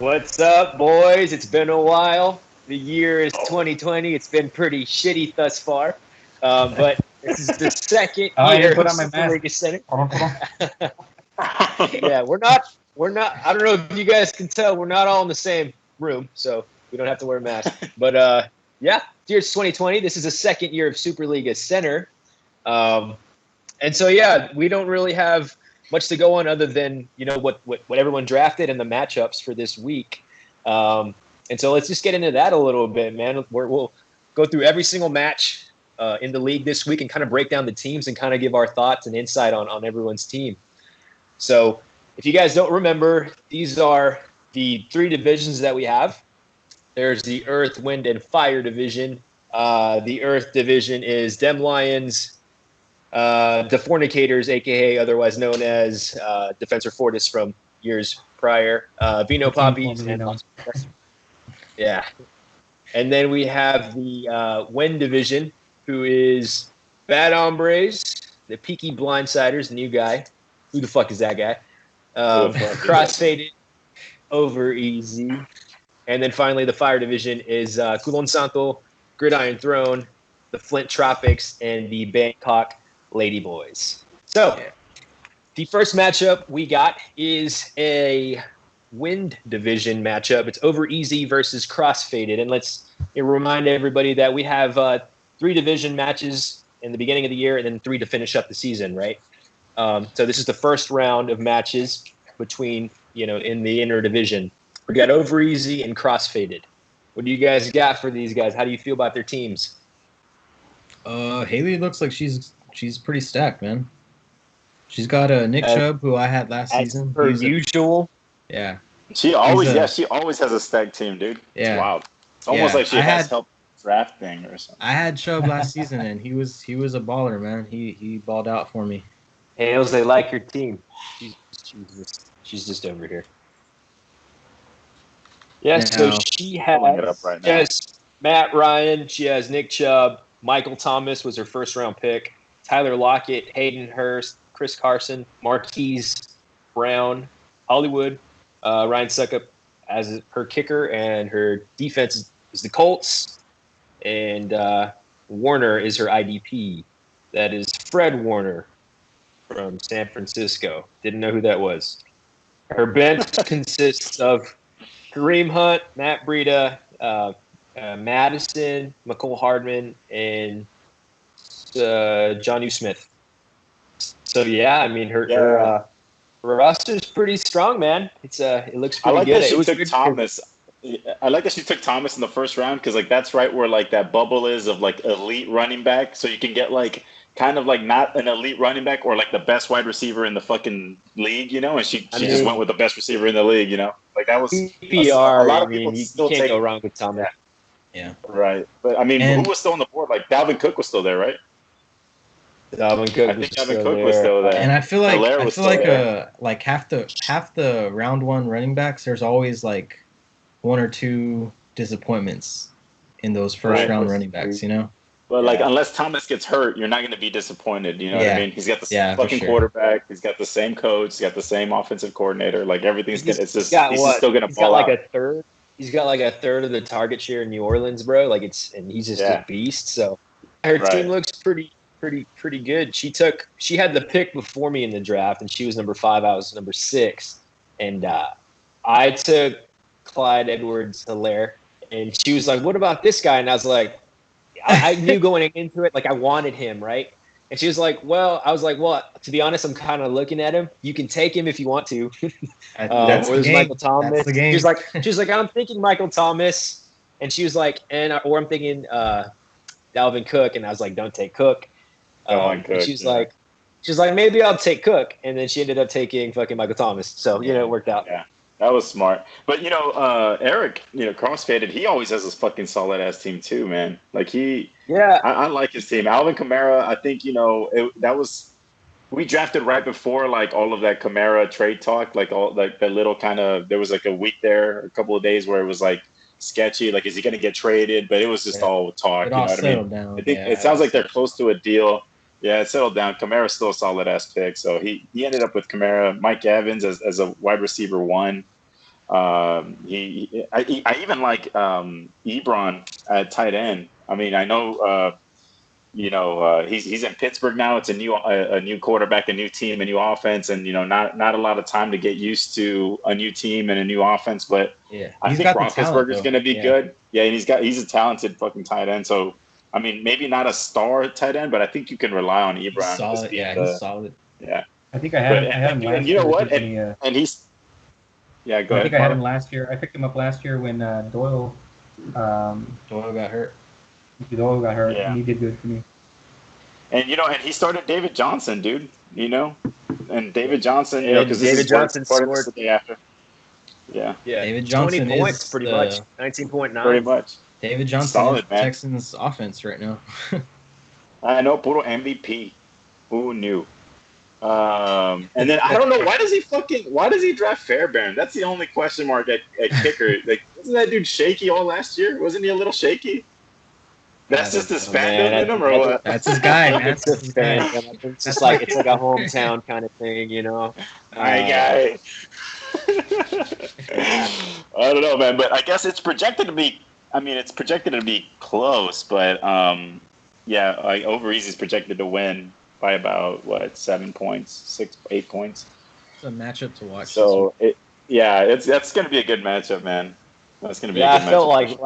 What's up, boys? It's been a while. The year is 2020. It's been pretty shitty thus far, but this is the second I year didn't put of on my Super mask. Liga Center. Hold on. Yeah, we're not. I don't know if you guys can tell. We're not all in the same room, so we don't have to wear masks. But yeah, year's 2020. This is the second year of Super Liga Center, and so yeah, we don't really have much to go on other than what everyone drafted and the matchups for this week. And so let's just get into that a little bit, man. We'll go through every single match in the league this week and kind of break down the teams and kind of give our thoughts and insight on everyone's team. So if you guys don't remember, these are the three divisions that we have. There's the Earth, Wind, and Fire division. The Earth division is Dem Lions, the Fornicators, a.k.a. otherwise known as Defensor Fortis from years prior, Vino Poppies, and yeah. And then we have the Wind division, who is Bad Hombres, the Peaky Blindsiders, the new guy. Who the fuck is that guy? Crossfaded, Over Easy. And then finally, the Fire division is Culon Santo, Gridiron Throne, the Flint Tropics, and the Bangkok Ladyboys. So, the first matchup we got is a Wind division matchup. It's Over Easy versus Crossfaded. And let's remind everybody that we have three division matches in the beginning of the year and then three to finish up the season, right? So this is the first round of matches between, in the inner division. We got Over Easy and Crossfaded. What do you guys got for these guys? How do you feel about their teams? Haley looks like she's pretty stacked, man. She's got a Nick Chubb, who I had last season. Per usual. Yeah. She always has a stacked team, dude. It's wild. It's almost like she has help drafting or something. I had Chubb last season, and he was a baller, man. He balled out for me. Hales, they like your team. She's just over here. Yeah, so she has Matt Ryan. She has Nick Chubb. Michael Thomas was her first-round pick. Tyler Lockett, Hayden Hurst, Chris Carson, Marquise Brown, Hollywood, Ryan Suckup as her kicker, and her defense is the Colts. And Warner is her IDP. That is Fred Warner from San Francisco. Didn't know who that was. Her bench consists of Kareem Hunt, Matt Breida, Madison, McCole Hardman, and John U. Smith. So yeah, I mean her roster is pretty strong, man. It looks pretty good. I like that she took Thomas in the first round because that's right where that bubble is of elite running back. So you can get kind of not an elite running back or the best wide receiver in the fucking league, And she just went with the best receiver in the league, that was PPR. A lot of people you can't go wrong with Thomas. Yeah. Right. But I mean, who was still on the board? Dalvin Cook was still there, right? Dalvin Cook was still there. And I feel like half the round one running backs, there's always one or two disappointments in those first round running backs, But unless Thomas gets hurt, you're not going to be disappointed. You know what I mean? He's got the same fucking quarterback. He's got the same coach. He's got the same offensive coordinator. Everything's good. It's just he's still going to ball out. He's got a third of the target share in New Orleans, bro. And he's just a beast. So her team looks pretty good. She had the pick before me in the draft, and she was number 5. I was number 6, and I took Clyde Edwards-Helaire, and she was like, "What about this guy?" And I was like, I knew going into it, I wanted him, right? And she was like, I was like, to be honest, I'm kind of looking at him. You can take him if you want to. Or there's Michael Thomas. She was like, I'm thinking Michael Thomas. And she was like, or I'm thinking Dalvin Cook. And I was like, don't take Cook. She was like, maybe I'll take Cook. And then she ended up taking fucking Michael Thomas. So, it worked out. Yeah. That was smart. But, Eric, Crossfaded, he always has this fucking solid-ass team too, man. I like his team. Alvin Kamara, I think, we drafted right before, all of that Kamara trade talk, all, that little kind of, there was, a week there, a couple of days where it was, sketchy, is he going to get traded? But it was just all talk, you know what I mean? Down. I think it sounds like they're close to a deal. Yeah, it settled down. Kamara's still a solid-ass pick. So he ended up with Kamara, Mike Evans as a wide receiver 1. I even like Ebron at tight end. I mean, I know he's in Pittsburgh now. It's a new quarterback, a new team, a new offense, and not a lot of time to get used to a new team and a new offense. But Yeah, I think Roethlisberger's going to be good. Yeah, and he's a talented fucking tight end. So I mean, maybe not a star tight end, but I think you can rely on Ebron. He's solid. He's solid. Yeah, I think I had him last year. And you know what? And he's. Yeah, go ahead. I think I had him last year. I picked him up last year when Doyle got hurt. Doyle got hurt, and he did good for me. And and he started David Johnson, dude. And David Johnson, because David Johnson scored the day after. Yeah. David Johnson 20 points, pretty much. 19.9. Pretty much. David Johnson solid, is Texans offense right now. I know, puro MVP. Who knew? And then I don't know why does he draft Fairbairn? That's the only question mark at kicker. Like, wasn't that dude shaky all last year? Wasn't he a little shaky? That's just his fandom in him, or what? That's his guy. That's his fan. It's just like it's like a hometown kind of thing, guy. I don't know, man, but I guess it's projected to be. I mean, it's projected to be close, but Over Easy's projected to win by about 7 points, 6, 8 points. It's a matchup to watch. So that's going to be a good matchup, man. That's going to be. A good I felt like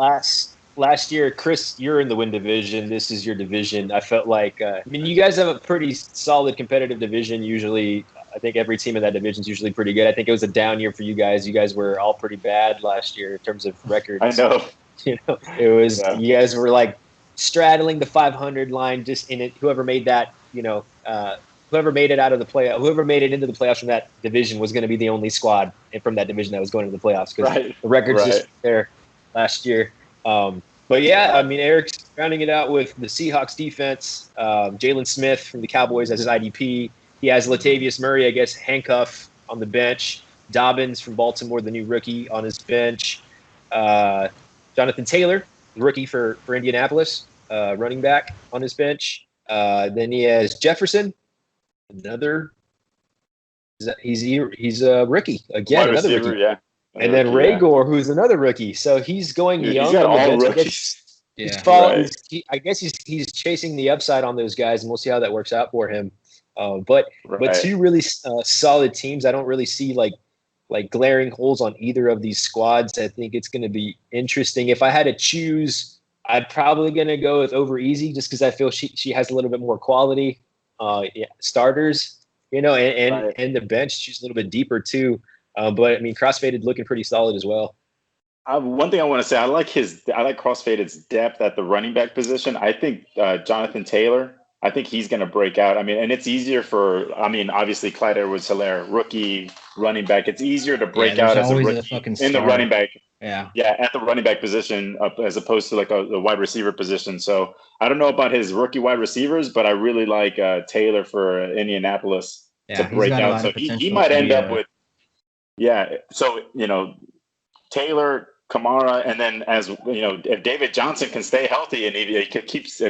last year, Chris, you're in the win division. This is your division. I felt like you guys have a pretty solid competitive division. Usually, I think every team in that division is usually pretty good. I think it was a down year for you guys. You guys were all pretty bad last year in terms of records. I know. It was you guys were like straddling the 500 line, just in it. Whoever made that, whoever made it out of the playoff, whoever made it into the playoffs from that division was going to be the only squad from that division that was going to the playoffs because the record's just there last year. But Eric's rounding it out with the Seahawks defense. Jalen Smith from the Cowboys as his IDP. He has Latavius Murray, I guess, handcuff on the bench. Dobbins from Baltimore, the new rookie, on his bench. Jonathan Taylor, rookie for Indianapolis, running back on his bench. Then he has Jefferson, another. He's a rookie again, another receiver, rookie. Yeah. And then Raygor, who's another rookie. So he's going young. He's got all rookies. I guess he's chasing the upside on those guys, and we'll see how that works out for him. But two really solid teams. I don't really see like glaring holes on either of these squads. I think it's going to be interesting. If I had to choose, I'm probably going to go with Over Easy just because I feel she has a little bit more quality starters, and the bench. She's a little bit deeper too. But Crossfaded looking pretty solid as well. One thing I want to say, I like Crossfaded's depth at the running back position. I think Jonathan Taylor. I think he's going to break out. And it's easier for. Obviously Clyde Edwards-Helaire, rookie running back. It's easier to break out as a rookie in the running back. Yeah, at the running back position as opposed to like a wide receiver position. So I don't know about his rookie wide receivers, but I really like Taylor for Indianapolis to break out. So he might end up with. Yeah, so Taylor, Kamara, and then if David Johnson can stay healthy and if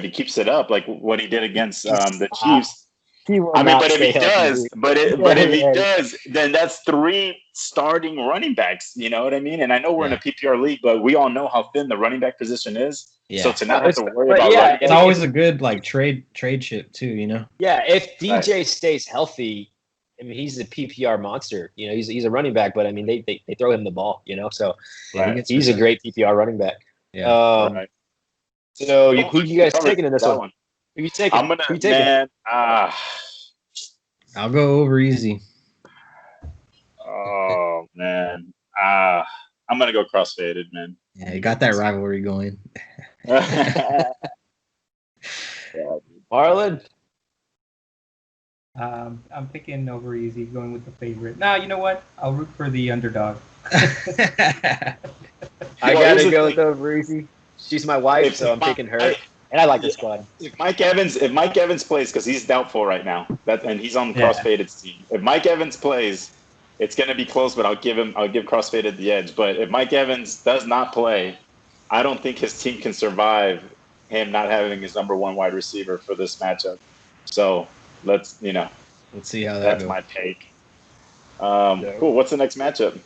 he keeps it up like what he did against the Chiefs. But if he does, then that's 3 starting running backs. You know what I mean? And I know we're in a PPR league, but we all know how thin the running back position is. Yeah. So to not have to worry about it's always a good trade chip too. Yeah, if DJ stays healthy. He's a PPR monster. He's a running back, but they throw him the ball. So he's a great PPR running back. Yeah. So who you guys taking in this one? Who you taking? I'm gonna I'll go Over Easy. Oh man, I'm gonna go Crossfaded, man. Yeah, you got that rivalry going. Marlon. I'm picking Over Easy, going with the favorite. Nah, you know what? I'll root for the underdog. I gotta go with Over Easy. She's my wife, so I'm picking her. And I like the squad. If Mike Evans plays, because he's doubtful right now, and he's on Crossfaded's team. If Mike Evans plays, it's gonna be close, but I'll give Crossfaded the edge. But if Mike Evans does not play, I don't think his team can survive him not having his number 1 wide receiver for this matchup. So. Let's see how that that's goes. my take. Cool. What's the next matchup?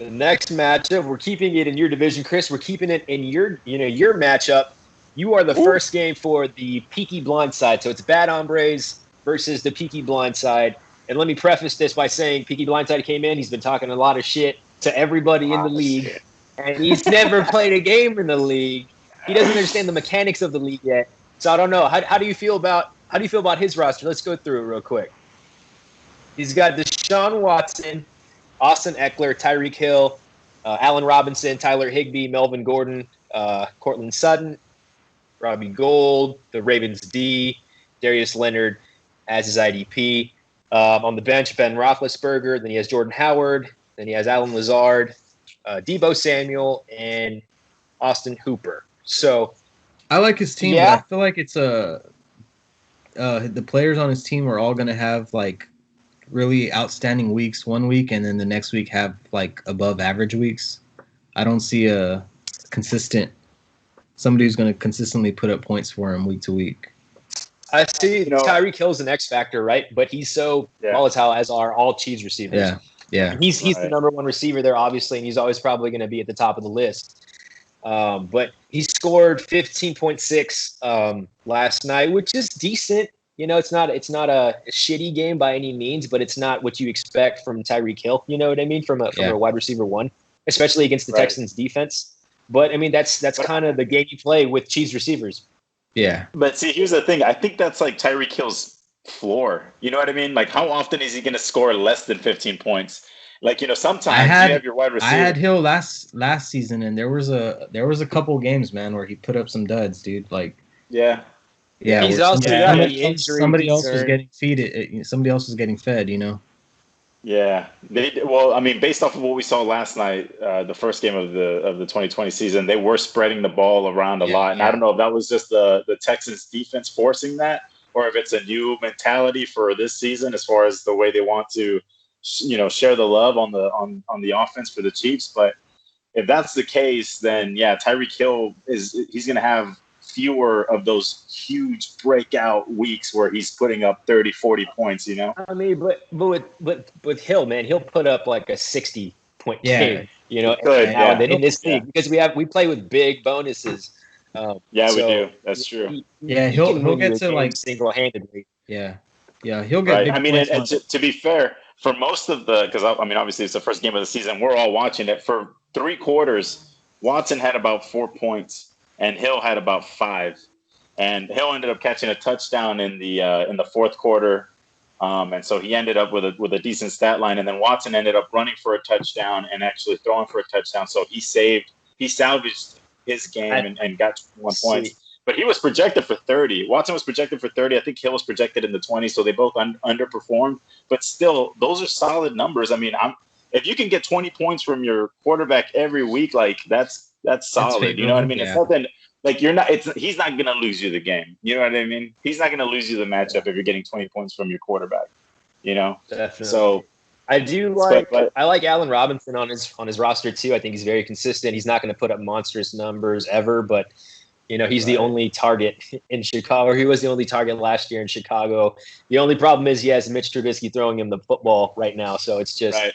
The next matchup, we're keeping it in your division, Chris. We're keeping it in your matchup. You are the first game for the Peaky Blindside. So it's Bad Hombres versus the Peaky Blindside. And let me preface this by saying Peaky Blindside came in. He's been talking a lot of shit to everybody in the league. And he's never played a game in the league. He doesn't understand the mechanics of the league yet. So I don't know. How do you feel about his roster? Let's go through it real quick. He's got Deshaun Watson, Austin Eckler, Tyreek Hill, Allen Robinson, Tyler Higbee, Melvin Gordon, Cortland Sutton, Robbie Gould, the Ravens D, Darius Leonard as his IDP. On the bench, Ben Roethlisberger. Then he has Jordan Howard. Then he has Alan Lazard, Deebo Samuel, and Austin Hooper. So I like his team, yeah. but I feel like it's the players on his team are all going to have like really outstanding weeks one week, and then the next week have like above average weeks. I don't see a consistent somebody who's going to consistently put up points for him week to week. I see Tyreek Hill's an X factor, right? But he's so volatile, as are all Chiefs receivers. Yeah. He's the number one receiver there, obviously, and he's always probably going to be at the top of the list. But he scored 15.6 last night, which is decent. You know, it's not a shitty game by any means, but it's not what you expect from Tyreek Hill. You know what I mean? From a wide receiver one, especially against the Texans defense. But I mean, that's kind of the game you play with Chiefs receivers. Yeah. But see, here's the thing. I think that's like Tyreek Hill's floor. You know what I mean? Like, how often is he going to score less than 15 points? Like, you know, sometimes you have your wide receiver. I had Hill last season, and there was a couple games, man, where he put up some duds, dude. Like, yeah. He's also got the injury. Somebody else was getting fed. Somebody else was getting fed. You know. Yeah. Well, I mean, based off of what we saw last night, the first game of the 2020 season, they were spreading the ball around a lot, and I don't know if that was just the Texans defense forcing that, or if it's a new mentality for this season as far as the way they want to, share the love on the offense for the Chiefs. But if that's the case, then Tyreek Hill he's going to have fewer of those huge breakout weeks where he's putting up 30, 40 points, you know? I mean, but with Hill, man, he'll put up like a 60-point game, you know, in this league, because we play with big bonuses. We do. That's true. He'll get to like single-handedly. Yeah, he'll get. Right. I mean, and to be fair, for most of because I mean, obviously it's the first game of the season. We're all watching it. For 3 quarters, Watson had about 4 points, and Hill had about 5. And Hill ended up catching a touchdown in the fourth quarter, and so he ended up with a decent stat line. And then Watson ended up running for a touchdown and actually throwing for a touchdown. So he salvaged his game and got 1 point. But he was projected for 30. Watson was projected for 30. I think Hill was projected in the 20s, so they both underperformed. But still, those are solid numbers. I mean, if you can get 20 points from your quarterback every week, like that's solid. You know what I mean? Yeah. It's nothing like he's not going to lose you the game. You know what I mean? He's not going to lose you the matchup if you're getting 20 points from your quarterback. You know? Definitely. So I do I like Allen Robinson on his roster too. I think he's very consistent. He's not going to put up monstrous numbers ever, but you know, he's the only target in Chicago. He was the only target last year in Chicago. The only problem is he has Mitch Trubisky throwing him the football right now. So it's just, how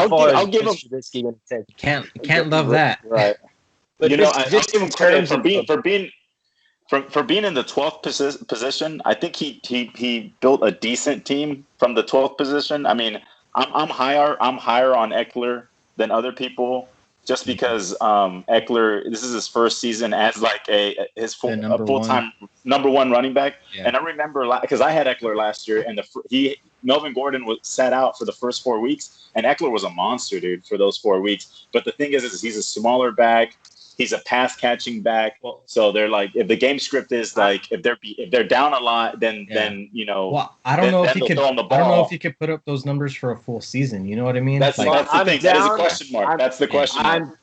far is Mitch Trubisky going to take? Can't love that. Right. But I'll give him credit for being in the 12th position. I think he built a decent team from the 12th position. I mean, I'm higher on Eckler than other people. Just because Eckler, this is his first season as like a full-time number one running back, and I remember because I had Eckler last year, and Melvin Gordon was sat out for the first 4 weeks, and Eckler was a monster, dude, for those 4 weeks. But the thing is he's a smaller back, he's a pass-catching back, so they're like, if the game script is like if they're down a lot, then you know. Well, I don't know if he could put up those numbers for a full season. You know what I mean? That's the thing. That is a question mark. That's the question mark.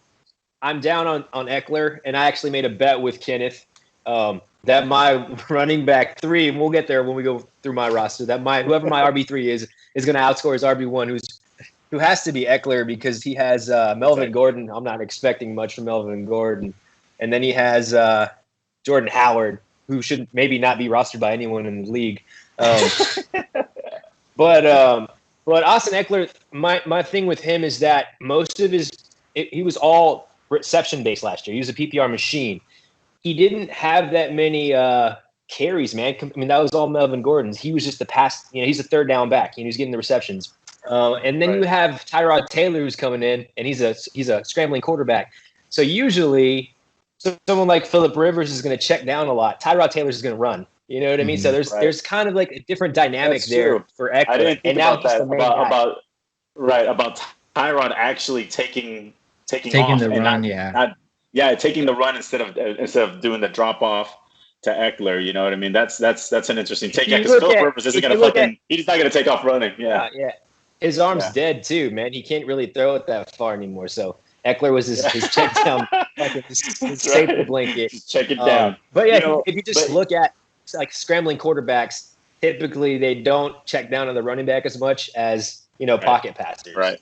I'm down on Eckler, and I actually made a bet with Kenneth that my running back 3, and we'll get there when we go through my roster, that whoever my RB3 is going to outscore his RB1, who has to be Eckler, because he has Melvin Gordon. I'm not expecting much from Melvin Gordon. And then he has Jordan Howard, who should maybe not be rostered by anyone in the league. But But Austin Eckler, my thing with him is that most of he was all reception based last year. He was a PPR machine. He didn't have that many carries, man. I mean, that was all Melvin Gordon's. He was just the pass. He's a third down back. He was getting the receptions. And then you have Tyrod Taylor who's coming in, and he's a scrambling quarterback. So usually, someone like Phillip Rivers is going to check down a lot. Tyrod Taylor is going to run. You know what I mean? So there's kind of like a different dynamic there for Eckler. I didn't think about that about Tyrod actually taking off the run, taking the run instead of doing the drop off to Eckler. You know what I mean? That's an interesting take. Yeah, because Phillip Rivers isn't going to he's not going to take off running. Yeah. His arm's dead too, man. He can't really throw it that far anymore. So Eckler was his check down, his safety blanket. Just check it down. But if you just look at like scrambling quarterbacks, typically they don't check down on the running back as much as pocket passers. Right.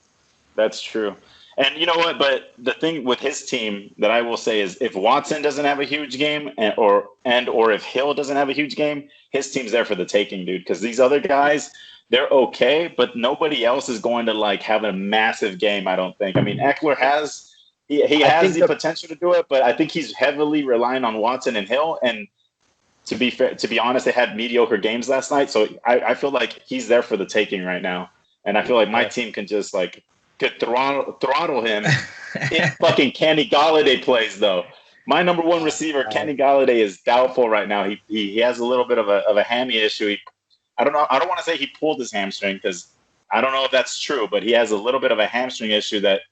That's true. And you know what? But the thing with his team that I will say is, if Watson doesn't have a huge game, or if Hill doesn't have a huge game, his team's there for the taking, dude. Because these other guys, they're okay, but nobody else is going to like have a massive game. I don't think. I mean, Eckler has he has the potential to do it, but I think he's heavily relying on Watson and Hill. And to be honest, they had mediocre games last night, so I feel like he's there for the taking right now. And I feel like my team can just could throttle him if fucking Kenny Golladay plays, though. My number one receiver, Kenny Golladay, is doubtful right now. He has a little bit of a hammy issue. I don't know. I don't want to say he pulled his hamstring, because I don't know if that's true, but he has a little bit of a hamstring issue that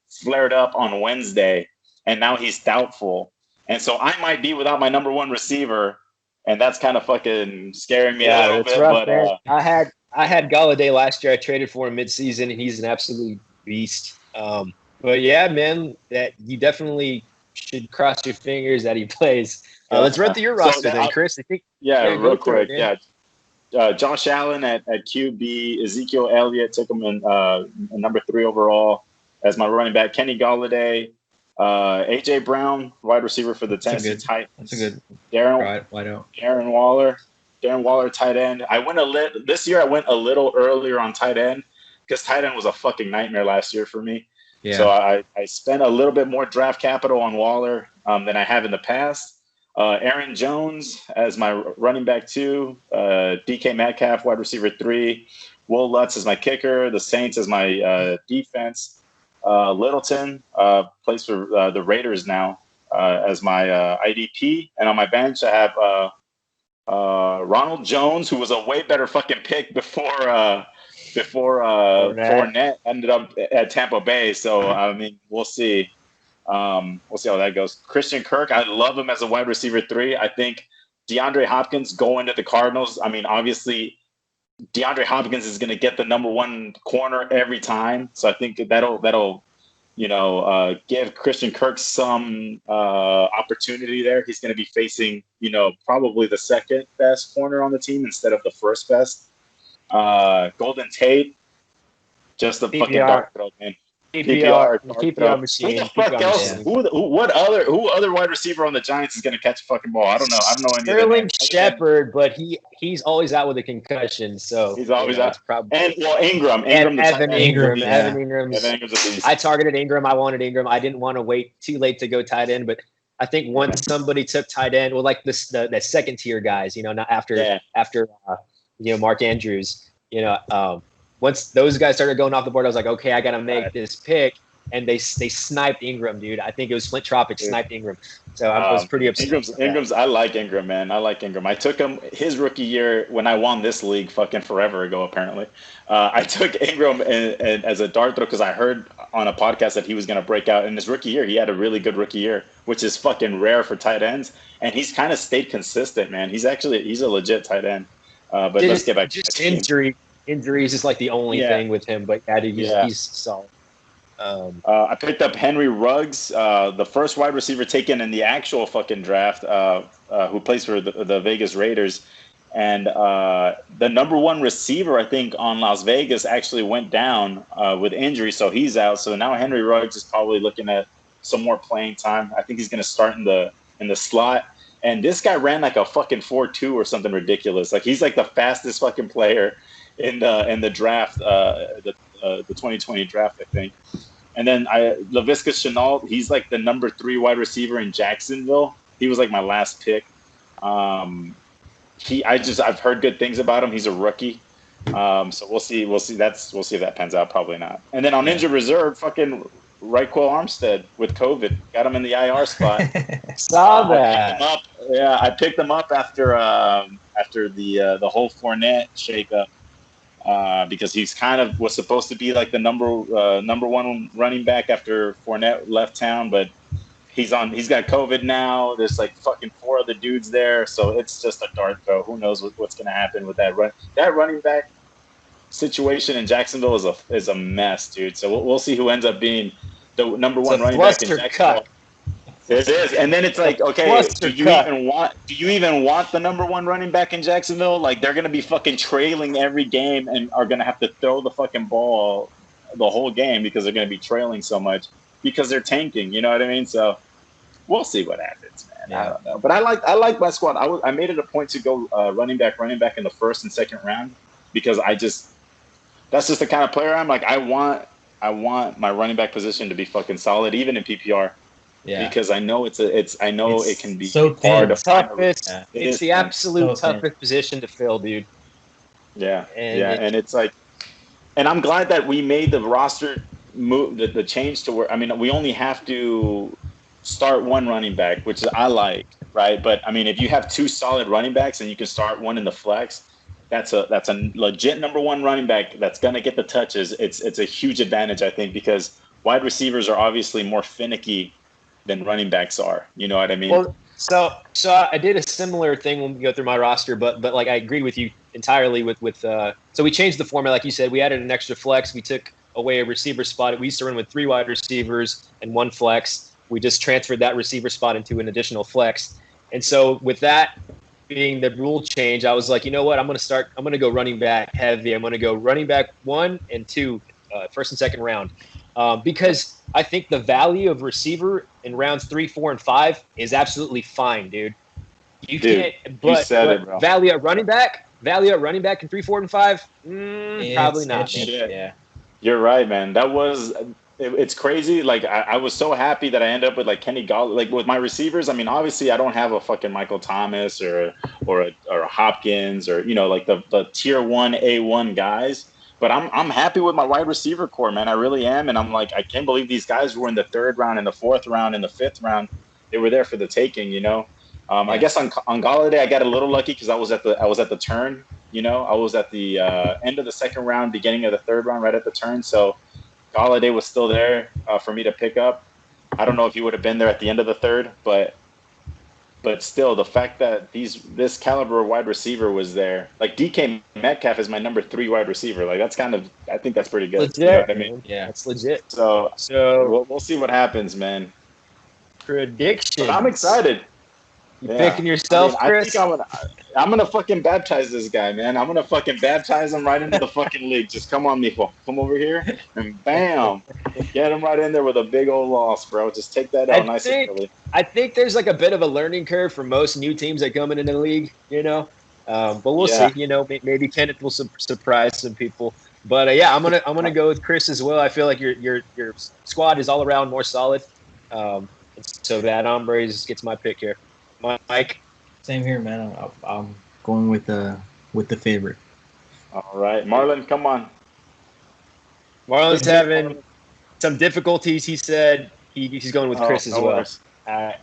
flared up on Wednesday, and now he's doubtful. And so I might be without my number one receiver, and that's kind of fucking scaring me a little bit. Rough, but I had Golladay last year. I traded for him midseason, and he's an absolute beast. But yeah, man, that you definitely should cross your fingers that he plays. Let's run through your roster then, Chris. I think. Yeah, real quick. Josh Allen at QB, Ezekiel Elliott took him in number 3 overall as my running back. Kenny Golladay, AJ Brown, wide receiver for the Tennessee Titans. That's a good. Darren Waller, tight end. This year I went a little earlier on tight end, because tight end was a fucking nightmare last year for me. Yeah. So I spent a little bit more draft capital on Waller than I have in the past. Aaron Jones as my running back 2, DK Metcalf, wide receiver 3, Will Lutz as my kicker, the Saints as my defense. Littleton plays for the Raiders now as my IDP. And on my bench, I have Ronald Jones, who was a way better fucking pick before Fournette ended up at Tampa Bay. So, I mean, we'll see. We'll see how that goes. Christian Kirk, I love him as a wide receiver 3. I think DeAndre Hopkins going to the Cardinals. I mean, obviously, DeAndre Hopkins is going to get the number 1 corner every time. So I think that'll give Christian Kirk some opportunity there. He's going to be facing, probably the second best corner on the team instead of the first best. Golden Tate, just a fucking dark throw, man. PPR machine. Who the fuck else? Who other wide receiver on the Giants is going to catch a fucking ball? I don't know any Sterling Shepard, but he's always out with a concussion, so he's always out. And Ingram, Evan Ingram. Ingram's I targeted Ingram. I wanted Ingram. I didn't want to wait too late to go tight end, but I think once somebody took tight end, well, like the second tier guys, not after Mark Andrews, once those guys started going off the board, I was like, okay, I got to make this pick. And they sniped Ingram, dude. I think it was Flint Tropic sniped Ingram. So I was pretty upset. Ingram's. I like Ingram, man. I like Ingram. I took him his rookie year when I won this league fucking forever ago, apparently. I took Ingram as a dart throw because I heard on a podcast that he was going to break out. In his rookie year, he had a really good rookie year, which is fucking rare for tight ends. And he's kind of stayed consistent, man. He's a legit tight end. But let's get back to injuries is like the only thing with him. But he's solid. I picked up Henry Ruggs, the first wide receiver taken in the actual fucking draft, who plays for the Vegas Raiders. And the number 1 receiver, I think, on Las Vegas actually went down with injury, so he's out. So now Henry Ruggs is probably looking at some more playing time. I think he's going to start in the slot. And this guy ran like a fucking 4.2 or something ridiculous. Like, he's like the fastest fucking player in the draft, the 2020 draft, I think. And then Laviska Shenault, he's like the number 3 wide receiver in Jacksonville. He was like my last pick. I've heard good things about him. He's a rookie. So we'll see. We'll see if that pans out. Probably not. And then on injured reserve, fucking Reichel Armstead with COVID, got him in the IR spot. Saw that. I picked him up after the whole Fournette shakeup. Because he's kind of was supposed to be like the number 1 running back after Fournette left town, but he's got COVID now. There's like fucking 4 other dudes there, so it's just a dart throw. Who knows what's going to happen with that running back situation in Jacksonville is a mess, dude. So we'll see who ends up being the number 1 running back in Jacksonville. It is, and then it's like, okay, do you even want the number 1 running back in Jacksonville? Like, they're gonna be fucking trailing every game and are gonna have to throw the fucking ball the whole game because they're gonna be trailing so much because they're tanking. You know what I mean? So we'll see what happens, man. Yeah. I don't know, but I like my squad. I made it a point to go running back in the first and second round because that's just the kind of player I'm like. I want my running back position to be fucking solid, even in PPR. Yeah. Because I know it can be so hard to toughest. It's the absolute toughest position to fill, dude. Yeah, and it's like, and I'm glad that we made the roster move, the change to where we only have to start 1 running back, which I like, right? But if you have 2 solid running backs and you can start 1 in the flex, that's a legit number 1 running back that's gonna get the touches. It's a huge advantage, I think, because wide receivers are obviously more finicky than running backs are. You know what I mean? Well, so I did a similar thing when we go through my roster, but like I agree with you entirely with so we changed the format, like you said. We added an extra flex. We took away a receiver spot. We used to run with 3 wide receivers and 1 flex. We just transferred that receiver spot into an additional flex. And so with that being the rule change, I was like, you know what? I'm going to go running back heavy. I'm going to go running back 1 and 2, first and second round. Because I think the value of receiver in rounds 3, 4, and 5 is absolutely fine, dude. But value at running back in 3, 4, and 5, probably not. Yeah, you're right, man. It's crazy. Like I was so happy that I ended up with like Kenny Galladay. Like with my receivers, obviously I don't have a fucking Michael Thomas or a Hopkins or like the tier 1 A1 guys. But I'm happy with my wide receiver core, man. I really am, and I'm like, I can't believe these guys were in the 3rd round, in the 4th round, in the 5th round. They were there for the taking, I guess on Galladay, I got a little lucky because I was at the turn, I was at the end of the 2nd round, beginning of the 3rd round, right at the turn. So Galladay was still there for me to pick up. I don't know if he would have been there at the end of the 3rd, but still, the fact that this caliber wide receiver was there, like DK Metcalf is my number 3 wide receiver. Like I think that's pretty good. Legit, you know what I mean? Yeah, that's legit. So we'll see what happens, man. Prediction. But I'm excited. You picking yourself, Chris? I think I'm gonna fucking baptize this guy, man. I'm gonna fucking baptize him right into the fucking league. Just come on, Mijo. Come over here and bam, get him right in there with a big old loss, bro. Just take that out nice and early. I think there's like a bit of a learning curve for most new teams that come into the league, but we'll see. Maybe Kenneth will surprise some people. But I'm gonna go with Chris as well. I feel like your squad is all around more solid. So that Hombres gets my pick here. Mike. Same here, man. I'm going with the favorite. All right, Marlon, come on. Marlon's having some difficulties. He said he's going with Chris as well. All right.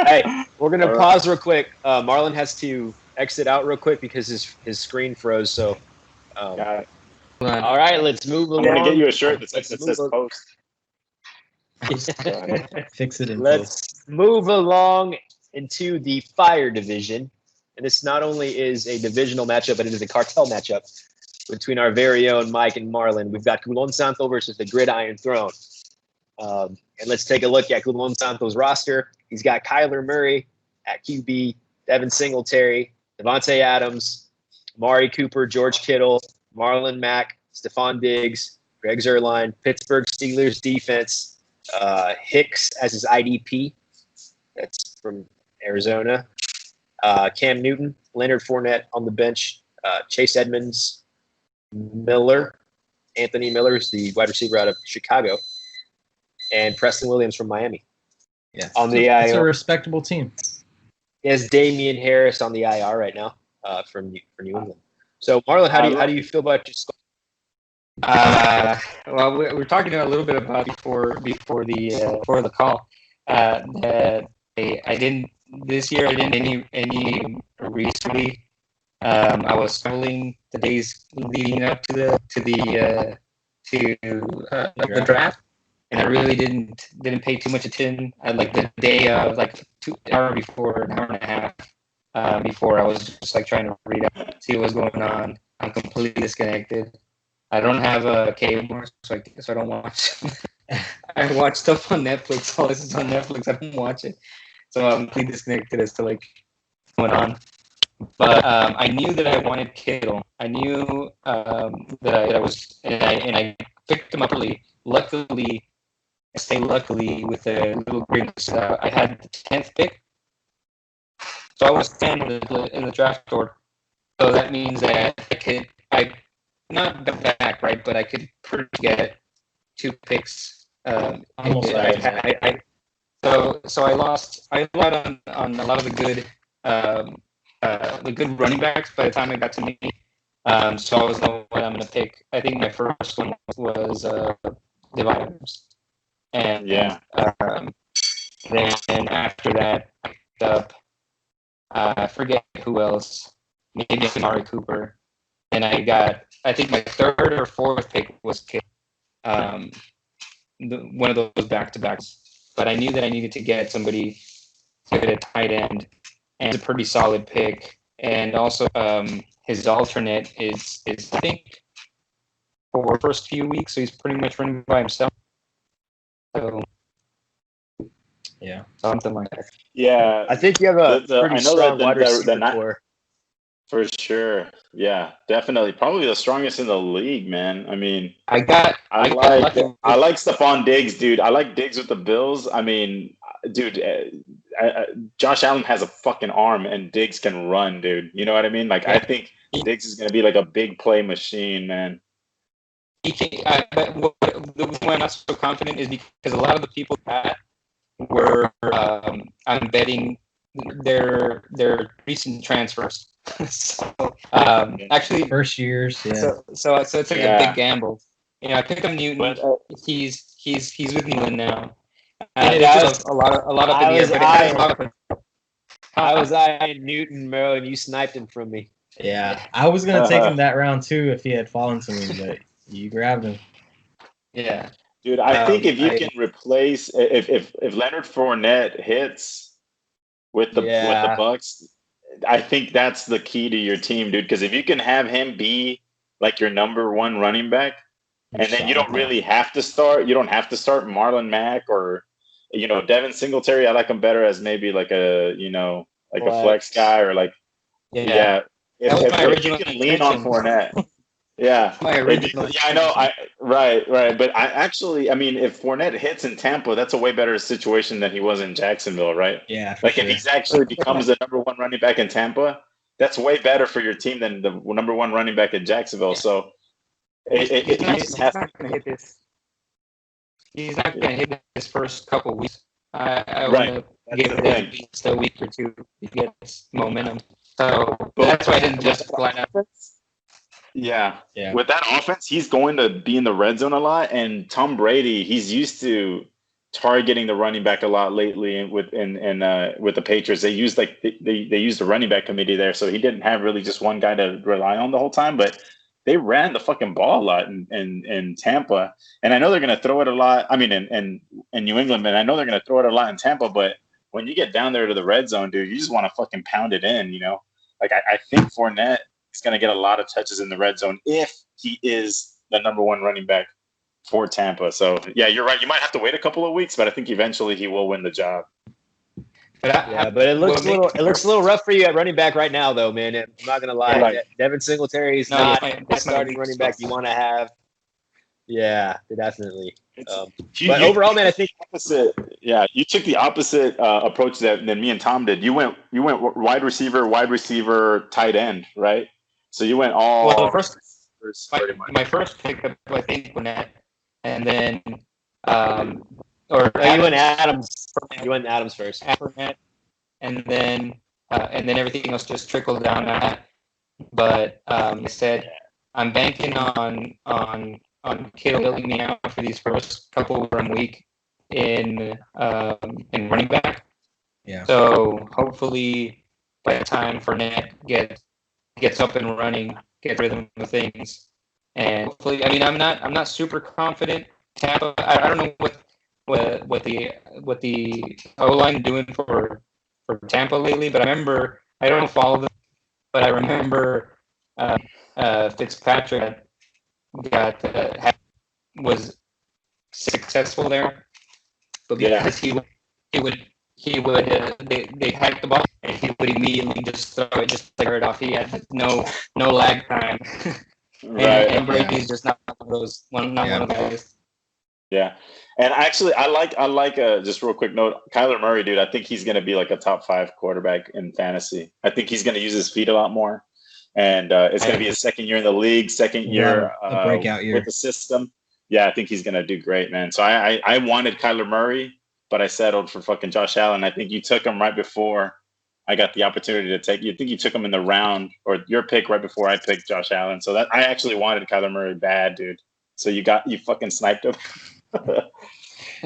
Hey, we're gonna pause real quick. Marlon has to exit out real quick because his screen froze. So, got it. All right, let's move along. I'm gonna get you a shirt that says post. Fix it in Let's move along into the Fire division. And this not only is a divisional matchup, but it is a cartel matchup between our very own Mike and Marlon. We've got Culon Santo versus the Gridiron Throne. And let's take a look at Culon Santo's roster. He's got Kyler Murray at QB, Devin Singletary, Devontae Adams, Amari Cooper, George Kittle, Marlon Mack, Stephon Diggs, Greg Zuerlein, Pittsburgh Steelers defense, Hicks as his IDP. That's from Arizona. Cam Newton, Leonard Fournette on the bench, Chase Edmonds, Anthony Miller is the wide receiver out of Chicago, and Preston Williams from Miami. Yeah, on the it's IR. a respectable team. He has Damian Harris on the IR right now for New England. So, Marlon, how do you feel about your squad? Well, we were talking a little bit about before the call that I didn't this year. I didn't any recently. I was struggling the days leading up to the draft, and I really didn't pay too much attention. I like the day of like 2 hours before, an hour and a half before, I was just like trying to read up, see what's going on. I'm completely disconnected. I don't have a cable more, so I don't watch. I watch stuff on Netflix. All this is on Netflix. I don't watch it, so I'm completely disconnected as to like what's going on. But I knew that I wanted Kittle. I knew that I was, and I picked him up early. Luckily, I say luckily with a little grace. I had the 10th pick, so I was 10 in the draft order. So that means that I not back, right, but I could get 2 picks. Almost right. So I lost a lot on a lot of the good running backs by the time it got to me. So I was know what I'm going to pick. I think my first one was Dividers. And then after that, I picked up, I forget who else, maybe Amari Cooper. And I think my 3rd or 4th pick was Kittle. One of those back-to-backs. But I knew that I needed to get somebody to get a tight end. And it's a pretty solid pick. And also, his alternate is I think, for the first few weeks, so he's pretty much running by himself. So, yeah, something like that. Yeah, I think you have a pretty strong wide receiver core. For sure. Yeah, definitely. Probably the strongest in the league, man. I mean, I like Stephon Diggs, dude. I like Diggs with the Bills. I mean, dude, Josh Allen has a fucking arm and Diggs can run, dude. You know what I mean? Like, I think Diggs is going to be like a big play machine, man. But why I'm not so confident is because a lot of the people that were, I'm betting their recent transfers. So actually, first years, yeah. So it's like a big gamble. You know, I picked up Newton. He's with Newland now. A lot of I was eyeing Newton, Mo, and you sniped him from me. Yeah, I was gonna take him that round too if he had fallen to me, but you grabbed him. Yeah, dude. I think if you can replace if Leonard Fournette hits with the Bucks, I think that's the key to your team, dude. Because if you can have him be like your number 1 running back, and then you don't really have to start. You don't have to start Marlon Mack or Devin Singletary. I like him better as maybe like a a flex guy or like If you can lean on Fournette. Yeah. I know. Right. But I mean, if Fournette hits in Tampa, that's a way better situation than he was in Jacksonville, right? Yeah. Like if he's actually becomes the number 1 running back in Tampa, that's way better for your team than the number 1 running back in Jacksonville. So he's not going to hit this. He's not going to hit this first couple weeks. I want to give it at least a week or 2 to get momentum. So that's why I didn't just line up. Yeah. With that offense, he's going to be in the red zone a lot. And Tom Brady, he's used to targeting the running back a lot lately. And with the Patriots, they used they used the running back committee there, so he didn't have really just one guy to rely on the whole time. But they ran the fucking ball a lot in Tampa, and I know they're going to throw it a lot. I mean, in New England, and I know they're going to throw it a lot in Tampa. But when you get down there to the red zone, dude, you just want to fucking pound it in. Like I think Fournette is going to get a lot of touches in the red zone if he is the number 1 running back for Tampa. So, yeah, you're right. You might have to wait a couple of weeks, but I think eventually he will win the job. But it looks a little rough for you at running back right now, though, man. I'm not gonna lie. Right. Devin Singletary is not the starting running back you want to have. Yeah, definitely. But overall, man, I think opposite. Yeah, you took the opposite approach than me and Tom did. You went wide receiver, tight end, right? So you went all. Well, the first my first pickup, I think, Gwinnett, and then or no, you went Adams. You went Adams first. Fournette, and then everything else just trickled down that. But I said I'm banking on Kittle filling me out for these first couple where I'm weak in running back. Yeah. So hopefully by the time Fournette gets up and running, get rhythm of things, and hopefully, I mean, I'm not super confident. Tampa, I don't know what the O-line doing for Tampa lately, but I don't follow them, but I remember Fitzpatrick was successful there, but because he would they hacked the ball and he would immediately just throw it just like right off. He had no lag time. and Brady's just not one of those one of those. Yeah. And actually I like just real quick note, Kyler Murray, dude, I think he's gonna be like a top 5 quarterback in fantasy. I think he's gonna use his feet a lot more. And it's gonna be his second year in the league, second year a breakout year with the system. Yeah, I think he's gonna do great, man. So I wanted Kyler Murray, but I settled for fucking Josh Allen. I think you took him right before I got the opportunity to take you. I think you took him in the round or your pick right before I picked Josh Allen. So that I actually wanted Kyler Murray bad, dude. So you fucking sniped him.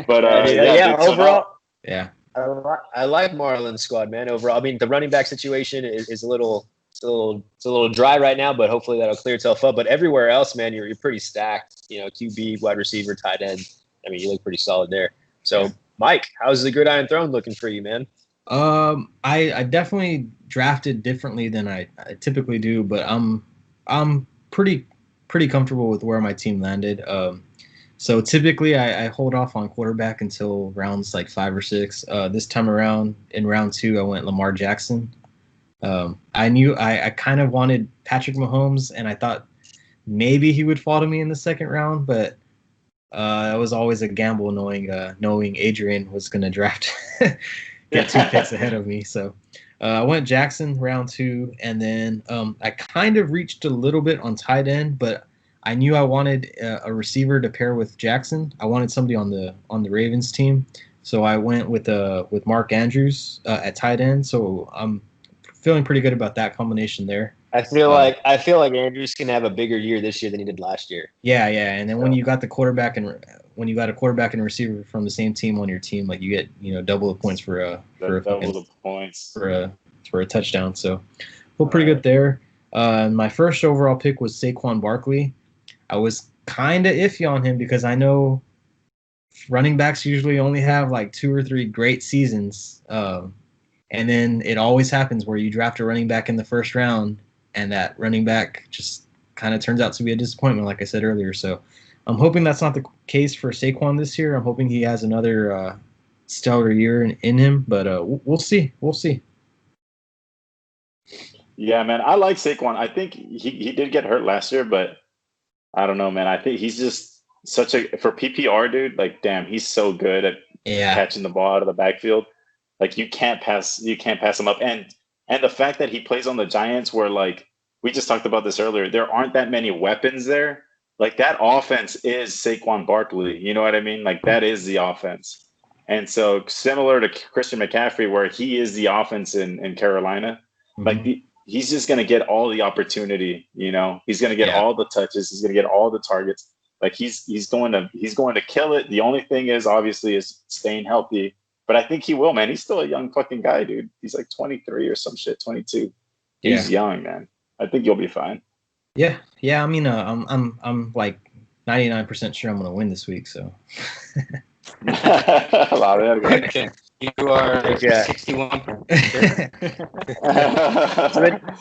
But overall, yeah, I like Marlon's squad, man. Overall, I mean, the running back situation is a little dry right now, but hopefully that'll clear itself up. But everywhere else, man, you're pretty stacked. You know, QB, wide receiver, tight end. I mean, you look pretty solid there. So, Mike, how's the gridiron throne looking for you, man? I definitely drafted differently than I typically do, but I'm pretty comfortable with where my team landed. So typically I hold off on quarterback until rounds like 5 or 6. This time around in round 2, I went Lamar Jackson. I knew I kind of wanted Patrick Mahomes, and I thought maybe he would fall to me in the second round, but it was always a gamble knowing Adrian was going to draft get 2 picks ahead of me. So I went Jackson round 2, and then I kind of reached a little bit on tight end, but I knew I wanted a receiver to pair with Jackson. I wanted somebody on the Ravens team, so I went with Mark Andrews at tight end. So I'm feeling pretty good about that combination there. I feel like Andrews can have a bigger year this year than he did last year. Yeah, and then when you got a quarterback and a receiver from the same team on your team, like you get double the points for a touchdown. So feel pretty good there. My first overall pick was Saquon Barkley. I was kind of iffy on him because I know running backs usually only have like 2 or 3 great seasons. And then it always happens where you draft a running back in the first round and that running back just kind of turns out to be a disappointment, like I said earlier. So I'm hoping that's not the case for Saquon this year. I'm hoping he has another stellar year in him, but we'll see. We'll see. Yeah, man, I like Saquon. I think he did get hurt last year, but I don't know, man. I think he's just for PPR, dude. Like, damn, he's so good at catching the ball out of the backfield. Like, you can't pass him up. And the fact that he plays on the Giants, where like we just talked about this earlier, there aren't that many weapons there. Like, that offense is Saquon Barkley. You know what I mean? Like, that is the offense. And so similar to Christian McCaffrey, where he is the offense in Carolina, like he's just going to get all the opportunity, he's going to get all the touches. He's going to get all the targets. Like he's going to kill it. The only thing is obviously is staying healthy, but I think he will, man. He's still a young fucking guy, dude. He's like 23 or some shit, 22. He's young, man. I think you'll be fine. Yeah. I mean, I'm like 99% sure I'm going to win this week. So. You are 61.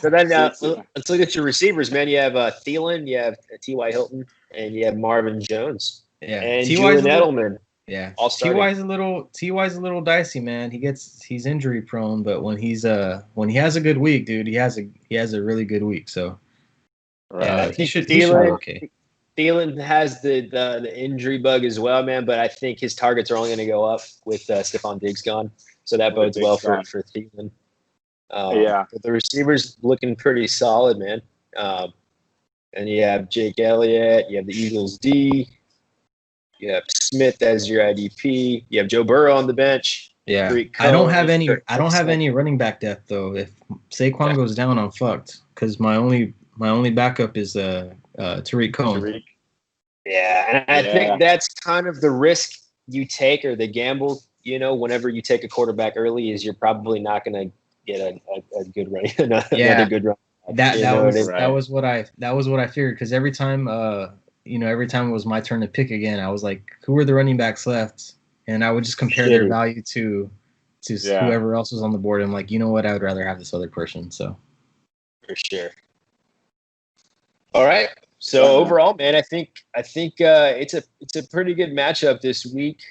So then let's look at your receivers, man. You have Thielen, you have T.Y. Hilton, and you have Marvin Jones. Yeah, and Julian Edelman. Yeah, T.Y.'s a little dicey, man. He's injury prone, but when he has a good week, dude, he has a really good week. So he should be okay. Thielen has the injury bug as well, man, but I think his targets are only going to go up with Stephon Diggs gone. So that bodes well for Thielen. But the receivers looking pretty solid, man. And you have Jake Elliott. You have the Eagles D. You have Smith as your IDP. You have Joe Burrow on the bench. Yeah, I don't have any running back depth though. If Saquon goes down, I'm fucked because my only backup is Tariq Cohen. Yeah, and I think that's kind of the risk you take or the gamble. Whenever you take a quarterback early, is you're probably not going to get a good run, another good run. That was what I figured because every time every time it was my turn to pick again, I was like, who are the running backs left? And I would just compare their value to whoever else was on the board. I'm like, you know what? I would rather have this other person. So for sure. All right. So overall, man, I think it's a pretty good matchup this week.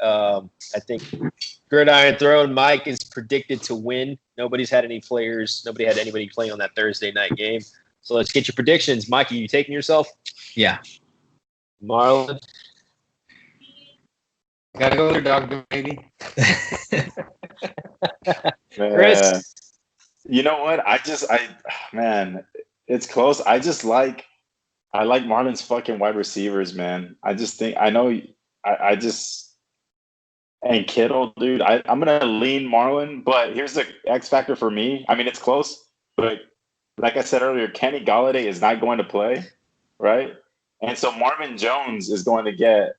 I think Gridiron Throne Mike is predicted to win. Nobody had anybody playing on that Thursday night game. So let's get your predictions. Mike, are you taking yourself? Yeah. Marlon? Gotta go with your dog, baby. Chris? You know what? Man, it's close. I like Marlon's fucking wide receivers, man. I just think and Kittle, dude. I'm gonna lean Marlon, but here's the X factor for me. I mean, it's close, but like I said earlier, Kenny Golladay is not going to play, right? And so Marvin Jones is going to get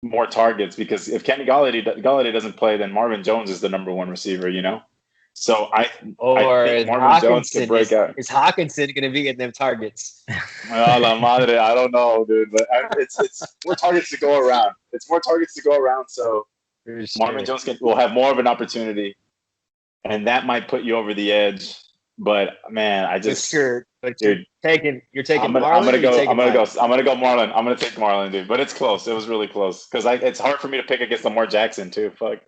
more targets because if Kenny Golladay doesn't play, then Marvin Jones is the number one receiver, So I think Marvin Jones can break out. Is Hawkinson going to be getting them targets? Well, la madre, I don't know, dude, but it's more targets to go around. It's more targets to go around, so Marvin Jones will have more of an opportunity, and that might put you over the edge. But man, I just dude, you're taking Marlon. I'm gonna go Marlon. I'm gonna take Marlon, dude. But it's close. It was really close because it's hard for me to pick against Lamar Jackson too. Fuck,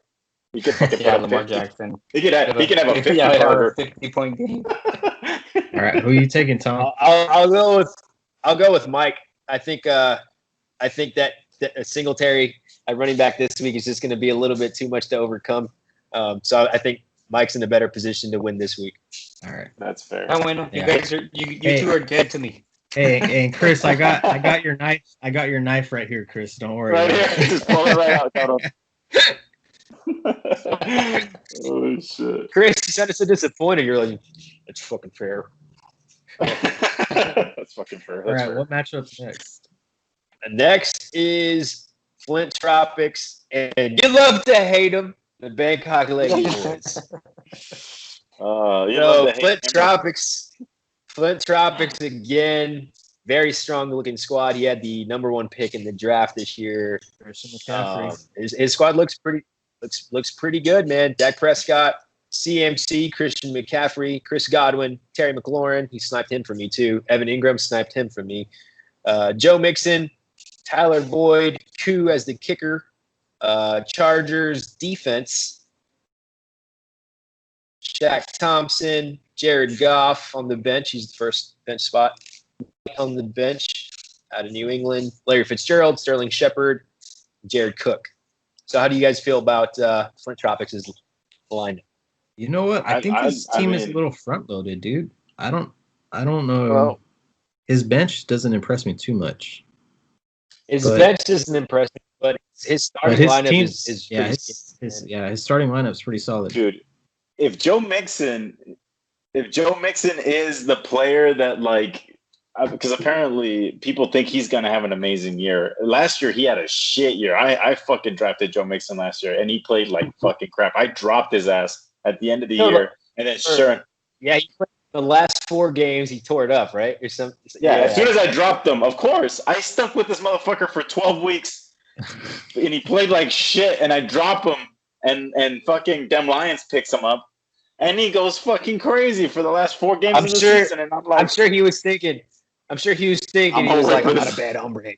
he could fucking Lamar Jackson. He can have a 50-point game. All right, who are you taking, Tom? I'll go with Mike. I think that Singletary at running back this week is just going to be a little bit too much to overcome. So I think Mike's in a better position to win this week. All right, that's fair. I win. You guys are you two are dead to me. Hey, Chris, I got your knife. I got your knife right here, Chris. Don't worry. Right here, just pull it right out. Oh shit, Chris, you sounded so disappointed. You're like, it's fucking fair. That's fucking fair. All right, what matchup's next? Next is Flint Tropics, and you love to hate them, the Bangkok Lady Boys. Flint Tropics again. Very strong looking squad. He had the number one pick in the draft this year. His squad looks pretty good, man. Dak Prescott, CMC, Christian McCaffrey, Chris Godwin, Terry McLaurin. He sniped him from me too. Evan Ingram sniped him from me. Joe Mixon, Tyler Boyd, Koo as the kicker. Chargers defense. Shaq Thompson, Jared Goff on the bench. He's the first bench spot on the bench out of New England. Larry Fitzgerald, Sterling Shepard, Jared Cook. So how do you guys feel about Flint Tropics' line? You know what? I think his team is a little front loaded, dude. I don't know. Well, his bench doesn't impress me too much. His bench doesn't impress me, but his starting lineup is his starting lineup is pretty solid, dude. If Joe Mixon is the player that because apparently people think he's gonna have an amazing year. Last year he had a shit year. I fucking drafted Joe Mixon last year, and he played like fucking crap. I dropped his ass at the end of the year, and then he played the last 4 games. He tore it up, right? Or something. Yeah, as soon as I dropped him, of course, I stuck with this motherfucker for 12 weeks, and he played like shit, and I drop him. And fucking Dem Lions picks him up, and he goes fucking crazy for the last 4 games of the season. And I'm like, I'm sure he was thinking, he was like, I'm not a bad hombre.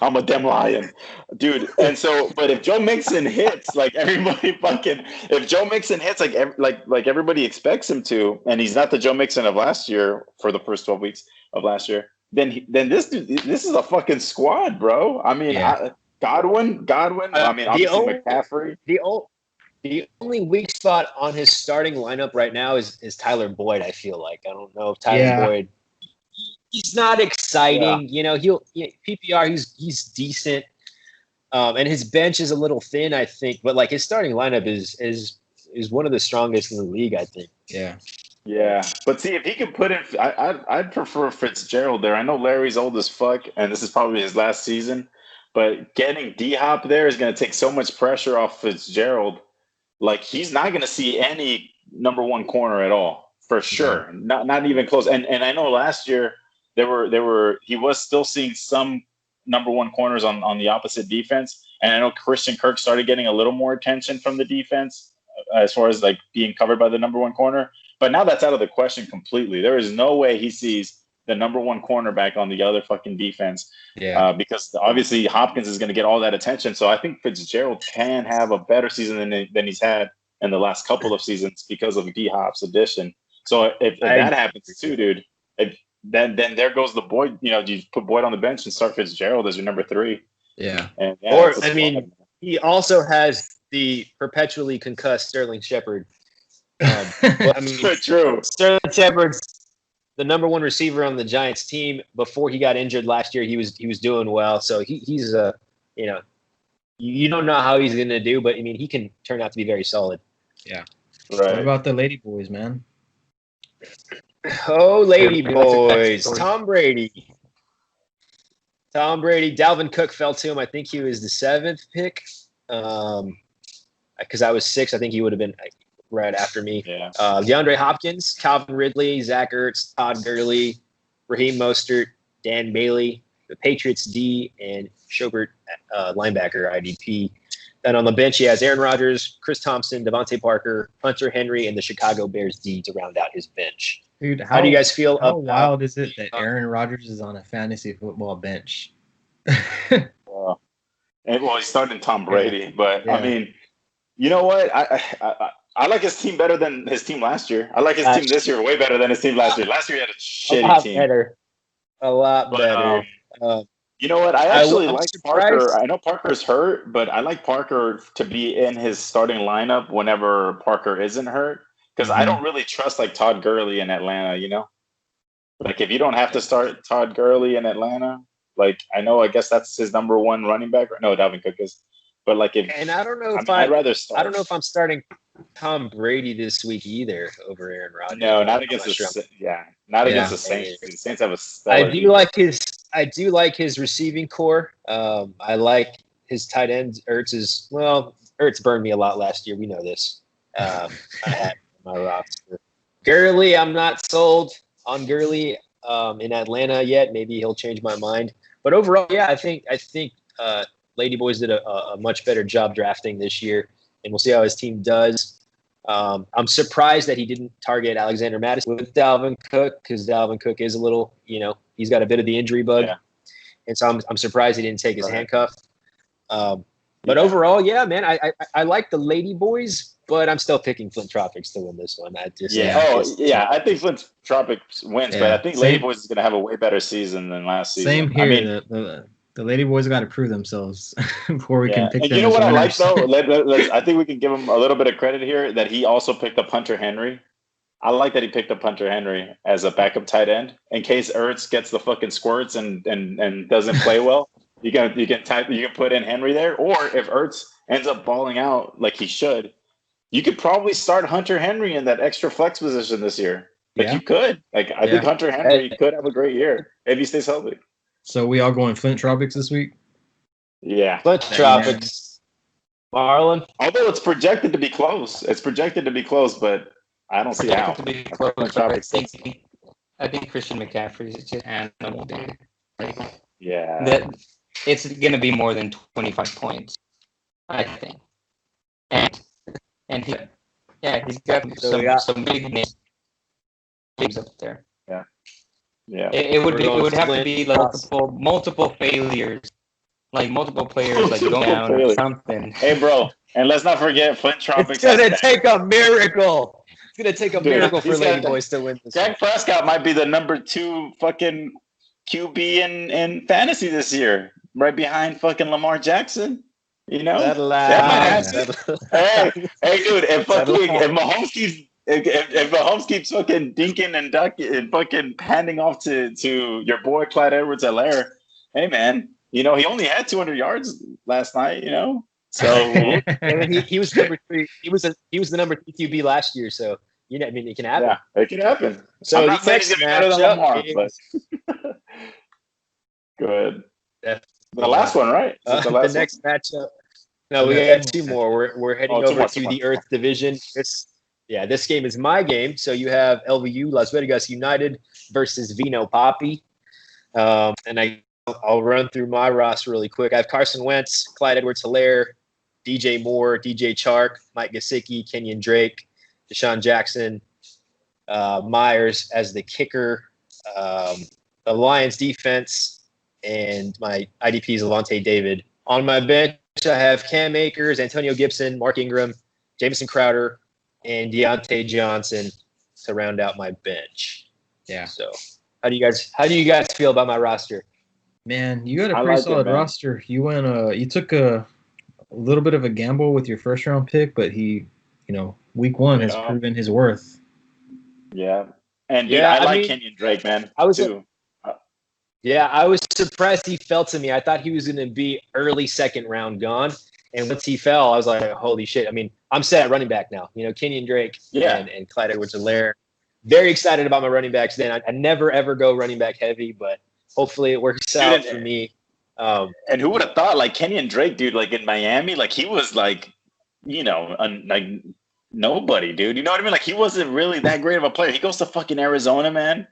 I'm a Dem Lion, dude. And so, but if Joe Mixon hits like everybody if Joe Mixon hits like everybody expects him to, and he's not the Joe Mixon of last year for the first 12 weeks of last year, then this is a fucking squad, bro. I mean, Godwin. I mean, obviously McCaffrey. The The only weak spot on his starting lineup right now is Tyler Boyd. I feel like I don't know if Tyler Boyd. He's not exciting. You know, PPR. He's decent, and his bench is a little thin, I think. But like his starting lineup is one of the strongest in the league, I think. Yeah. Yeah, but see if he can put in, I'd prefer Fitzgerald there. I know Larry's old as fuck, and this is probably his last season. But getting D-Hop there is going to take so much pressure off Fitzgerald. Like he's not going to see any number one corner at all, for sure. Yeah. Not even close. And I know last year he was still seeing some number one corners on the opposite defense. And I know Christian Kirk started getting a little more attention from the defense as far as like being covered by the number one corner. But now that's out of the question completely. There is no way he sees the number one cornerback on the other fucking defense. Yeah. Because obviously Hopkins is going to get all that attention. So I think Fitzgerald can have a better season than he's had in the last couple of seasons because of D-Hop's addition. So if that happens too, dude, then there goes the Boyd. You know, you put Boyd on the bench and start Fitzgerald as your number 3. Yeah. And he also has the perpetually concussed Sterling Shepard. True. Sterling Shepard's the number one receiver on the Giants team. Before he got injured last year, he was doing well. So he's you don't know how he's going to do, but I mean he can turn out to be very solid. Yeah. Right. What about the Lady Boys, man? Oh, Lady Boys, Tom Brady. Dalvin Cook fell to him. I think he was the 7th pick. Because I was 6, I think he would have been right after me. Yeah. DeAndre Hopkins, Calvin Ridley, Zach Ertz, Todd Gurley, Raheem Mostert, Dan Bailey, the Patriots D, and Schobert, linebacker IDP. Then on the bench, he has Aaron Rodgers, Chris Thompson, Devontae Parker, Hunter Henry, and the Chicago Bears D to round out his bench. Dude, how do you guys feel? How wild is it that Aaron Rodgers is on a fantasy football bench? Well, he's starting Tom Brady, but yeah. I mean, you know what? I like his team better than his team last year. I like his team this year way better than his team last year. Last year he had a shitty team. A lot better. You know what? I actually like Parker. I know Parker's hurt, but I like Parker to be in his starting lineup whenever Parker isn't hurt. Because I don't really trust like Todd Gurley in Atlanta, you know? Like if you don't have to start Todd Gurley in Atlanta, like I guess that's his number one running back. No, Dalvin Cook is. But like if I don't know if I'd rather start. I don't know if I'm starting Tom Brady this week either over Aaron Rodgers. No, not against against the Saints. The Saints have a I do like his receiving core. I like his tight end. Ertz burned me a lot last year. We know this. I had my roster. Gurley, I'm not sold on Gurley in Atlanta yet. Maybe he'll change my mind. But overall, yeah, I think Lady Boys did a much better job drafting this year, and we'll see how his team does. I'm surprised that he didn't target Alexander Madison with Dalvin Cook because Dalvin Cook is a little, he's got a bit of the injury bug, and so I'm surprised he didn't take his handcuff. But overall, yeah, man, I like the Lady Boys, but I'm still picking Flint Tropics to win this one. I think Flint Tropics wins, but I think Lady Boys is going to have a way better season than last season. Same here. I mean, the Lady Boys got to prove themselves before we can pick them. You know what I like though? I think we can give him a little bit of credit here that he also picked up Hunter Henry. I like that he picked up Hunter Henry as a backup tight end in case Ertz gets the fucking squirts and doesn't play well. You can put in Henry there, or if Ertz ends up balling out like he should, you could probably start Hunter Henry in that extra flex position this year. You could. I think Hunter Henry could have a great year if he stays healthy. So we all going Flint Tropics this week? Yeah. Flint Tropics. Marlon? Although it's projected to be close. But I don't see how. To be close, I think Christian McCaffrey is just animal, dude. That it's going to be more than 25 points, I think. And he's got some big names up there. Yeah, it would have to be like multiple failures, like multiple players like going down or something. Hey, bro, and let's not forget Flint Tropics. It's gonna take a miracle. It's gonna take a miracle for Lady Boys to win this. Dak Prescott might be the number 2 fucking QB in fantasy this year, right behind fucking Lamar Jackson. You know, Settle that might out. happen. Hey, dude, if Mahomes keeps fucking dinking and ducking and fucking handing off to your boy Clyde Edwards-Helaire, hey man, you know he only had 200 yards last night. You know, so he was number 3. He was the number 3 QB last year. So you know, I mean, it can happen. Yeah, it can happen. So I'm not saying he's gonna be better than Lamar, but good. The last one, right? The next matchup. No, we got 2 more. We're heading over to the Earth Division. This game is my game. So you have LVU, Las Vegas United versus Vino Poppy. And I'll run through my roster really quick. I have Carson Wentz, Clyde Edwards-Helaire, DJ Moore, DJ Chark, Mike Gesicki, Kenyon Drake, Deshaun Jackson, Myers as the kicker, the Lions defense, and my IDP is Avonte David. On my bench, I have Cam Akers, Antonio Gibson, Mark Ingram, Jamison Crowder, and Deontay Johnson to round out my bench. Yeah. So, how do you guys feel about my roster? Man, you got a pretty solid roster. You went you took a little bit of a gamble with your first round pick, but he, week 1 has proven his worth. Yeah. And dude, I like Kenyon Drake, man. I was surprised he fell to me. I thought he was going to be early second round gone. And once he fell, I was like, holy shit. I mean, I'm set at running back now. Kenyon Drake and Clyde Edwards-Helaire. Very excited about my running backs then. I never, ever go running back heavy, but hopefully it works out for me. And who would have thought, like, Kenyon Drake, dude, like in Miami, like he was like, like nobody, dude. You know what I mean? Like he wasn't really that great of a player. He goes to fucking Arizona, man,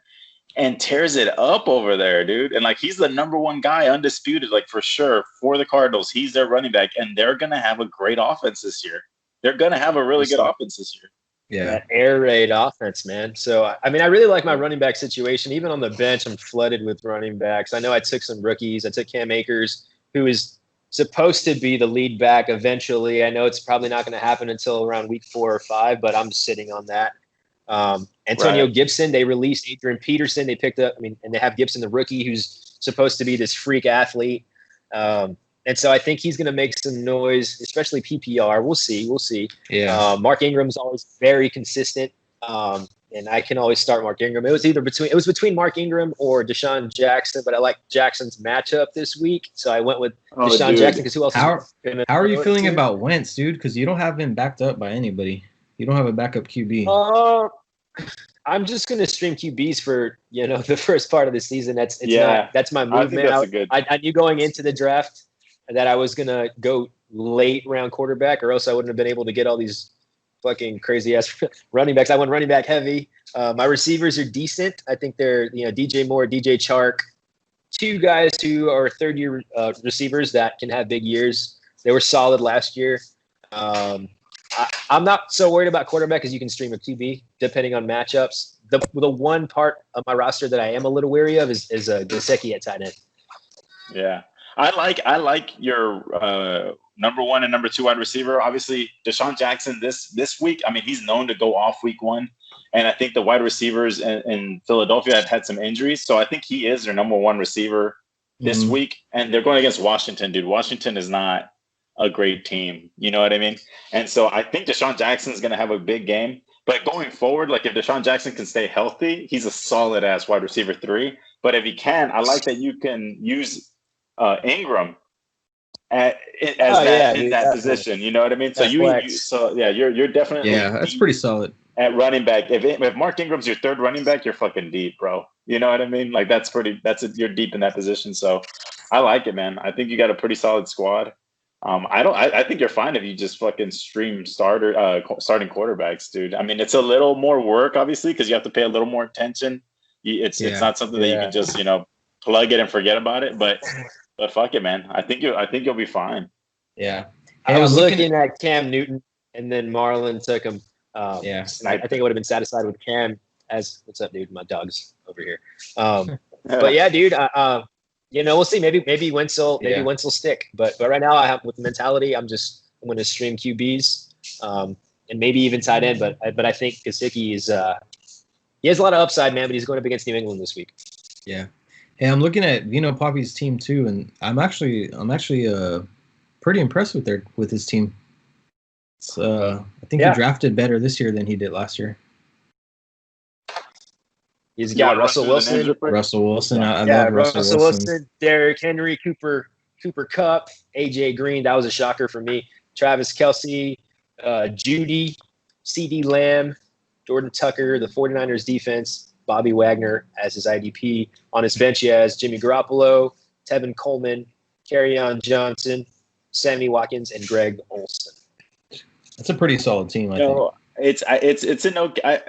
and tears it up over there, dude. And like he's the number 1 guy, undisputed, like for sure, for the Cardinals. He's their running back, and they're gonna have a great offense this year. They're gonna have a really good offense this year. Yeah, that air raid offense, man. So I mean, I really like my running back situation. Even on the bench, I'm flooded with running backs. I know I took some rookies. I took Cam Akers, who is supposed to be the lead back eventually. I know it's probably not going to happen until around week 4 or 5, but I'm sitting on that. Antonio Gibson, they released Adrian Peterson. They picked up, and they have Gibson, the rookie, who's supposed to be this freak athlete. And so I think he's going to make some noise, especially PPR. We'll see. Yeah. Mark Ingram's always very consistent. And I can always start Mark Ingram. It was between Mark Ingram or Deshaun Jackson, but I like Jackson's matchup this week, so I went with Deshaun Jackson because who else? How are you feeling about Wentz, dude? Because you don't have him backed up by anybody. You don't have a backup QB. I'm just gonna stream QBs for the first part of the season. That's my movement. I knew going into the draft that I was gonna go late round quarterback, or else I wouldn't have been able to get all these fucking crazy ass running backs. I went running back heavy. My receivers are decent. I think they're DJ Moore, DJ Chark, 2 guys who are 3rd-year receivers that can have big years. They were solid last year. I'm not so worried about quarterback because you can stream a QB depending on matchups. The one part of my roster that I am a little wary of is Gesicki at tight end. Yeah, I like your number 1 and number 2 wide receiver. Obviously, Deshaun Jackson this week. I mean, he's known to go off week 1, and I think the wide receivers in Philadelphia have had some injuries, so I think he is their number 1 receiver this week. And they're going against Washington, dude. Washington is not a great team. You know what I mean? And so I think Deshaun Jackson is going to have a big game. But going forward, like if Deshaun Jackson can stay healthy, he's a solid ass wide receiver 3. But if he can, I like that you can use Ingram in that position. You know what I mean? So you're definitely that's pretty solid at running back. If Mark Ingram's your 3rd running back, you're fucking deep, bro. You know what I mean? Like you're deep in that position. So I like it, man. I think you got a pretty solid squad. I think you're fine if you just fucking stream starting quarterbacks, dude. I mean, it's a little more work, obviously, because you have to pay a little more attention. It's not something that you can just plug it and forget about it. But fuck it, man. I think you'll be fine. Yeah. I was looking at Cam Newton, and then Marlon took him. And I think I would have been satisfied with Cam. What's up, dude? My dog's over here. But yeah, dude. We'll see. Maybe Wentz will stick. But right now, I have with the mentality, I'm going to stream QBs, and maybe even tight end. But I think Gesicki is he has a lot of upside, man. But he's going up against New England this week. Yeah. Hey, I'm looking at Vino Poppy's team too, and I'm actually pretty impressed with his team. I think he drafted better this year than he did last year. He's got Russell Wilson. Russell Wilson. I love Russell Wilson. Derrick Henry, Cooper Kupp, AJ Green. That was a shocker for me. Travis Kelce, Judy, CeeDee Lamb, Jordan Tucker, the 49ers defense, Bobby Wagner as his IDP. On his bench, he has Jimmy Garoppolo, Tevin Coleman, Kerryon Johnson, Sammy Watkins, and Greg Olsen. That's a pretty solid team, I think. It's an okay.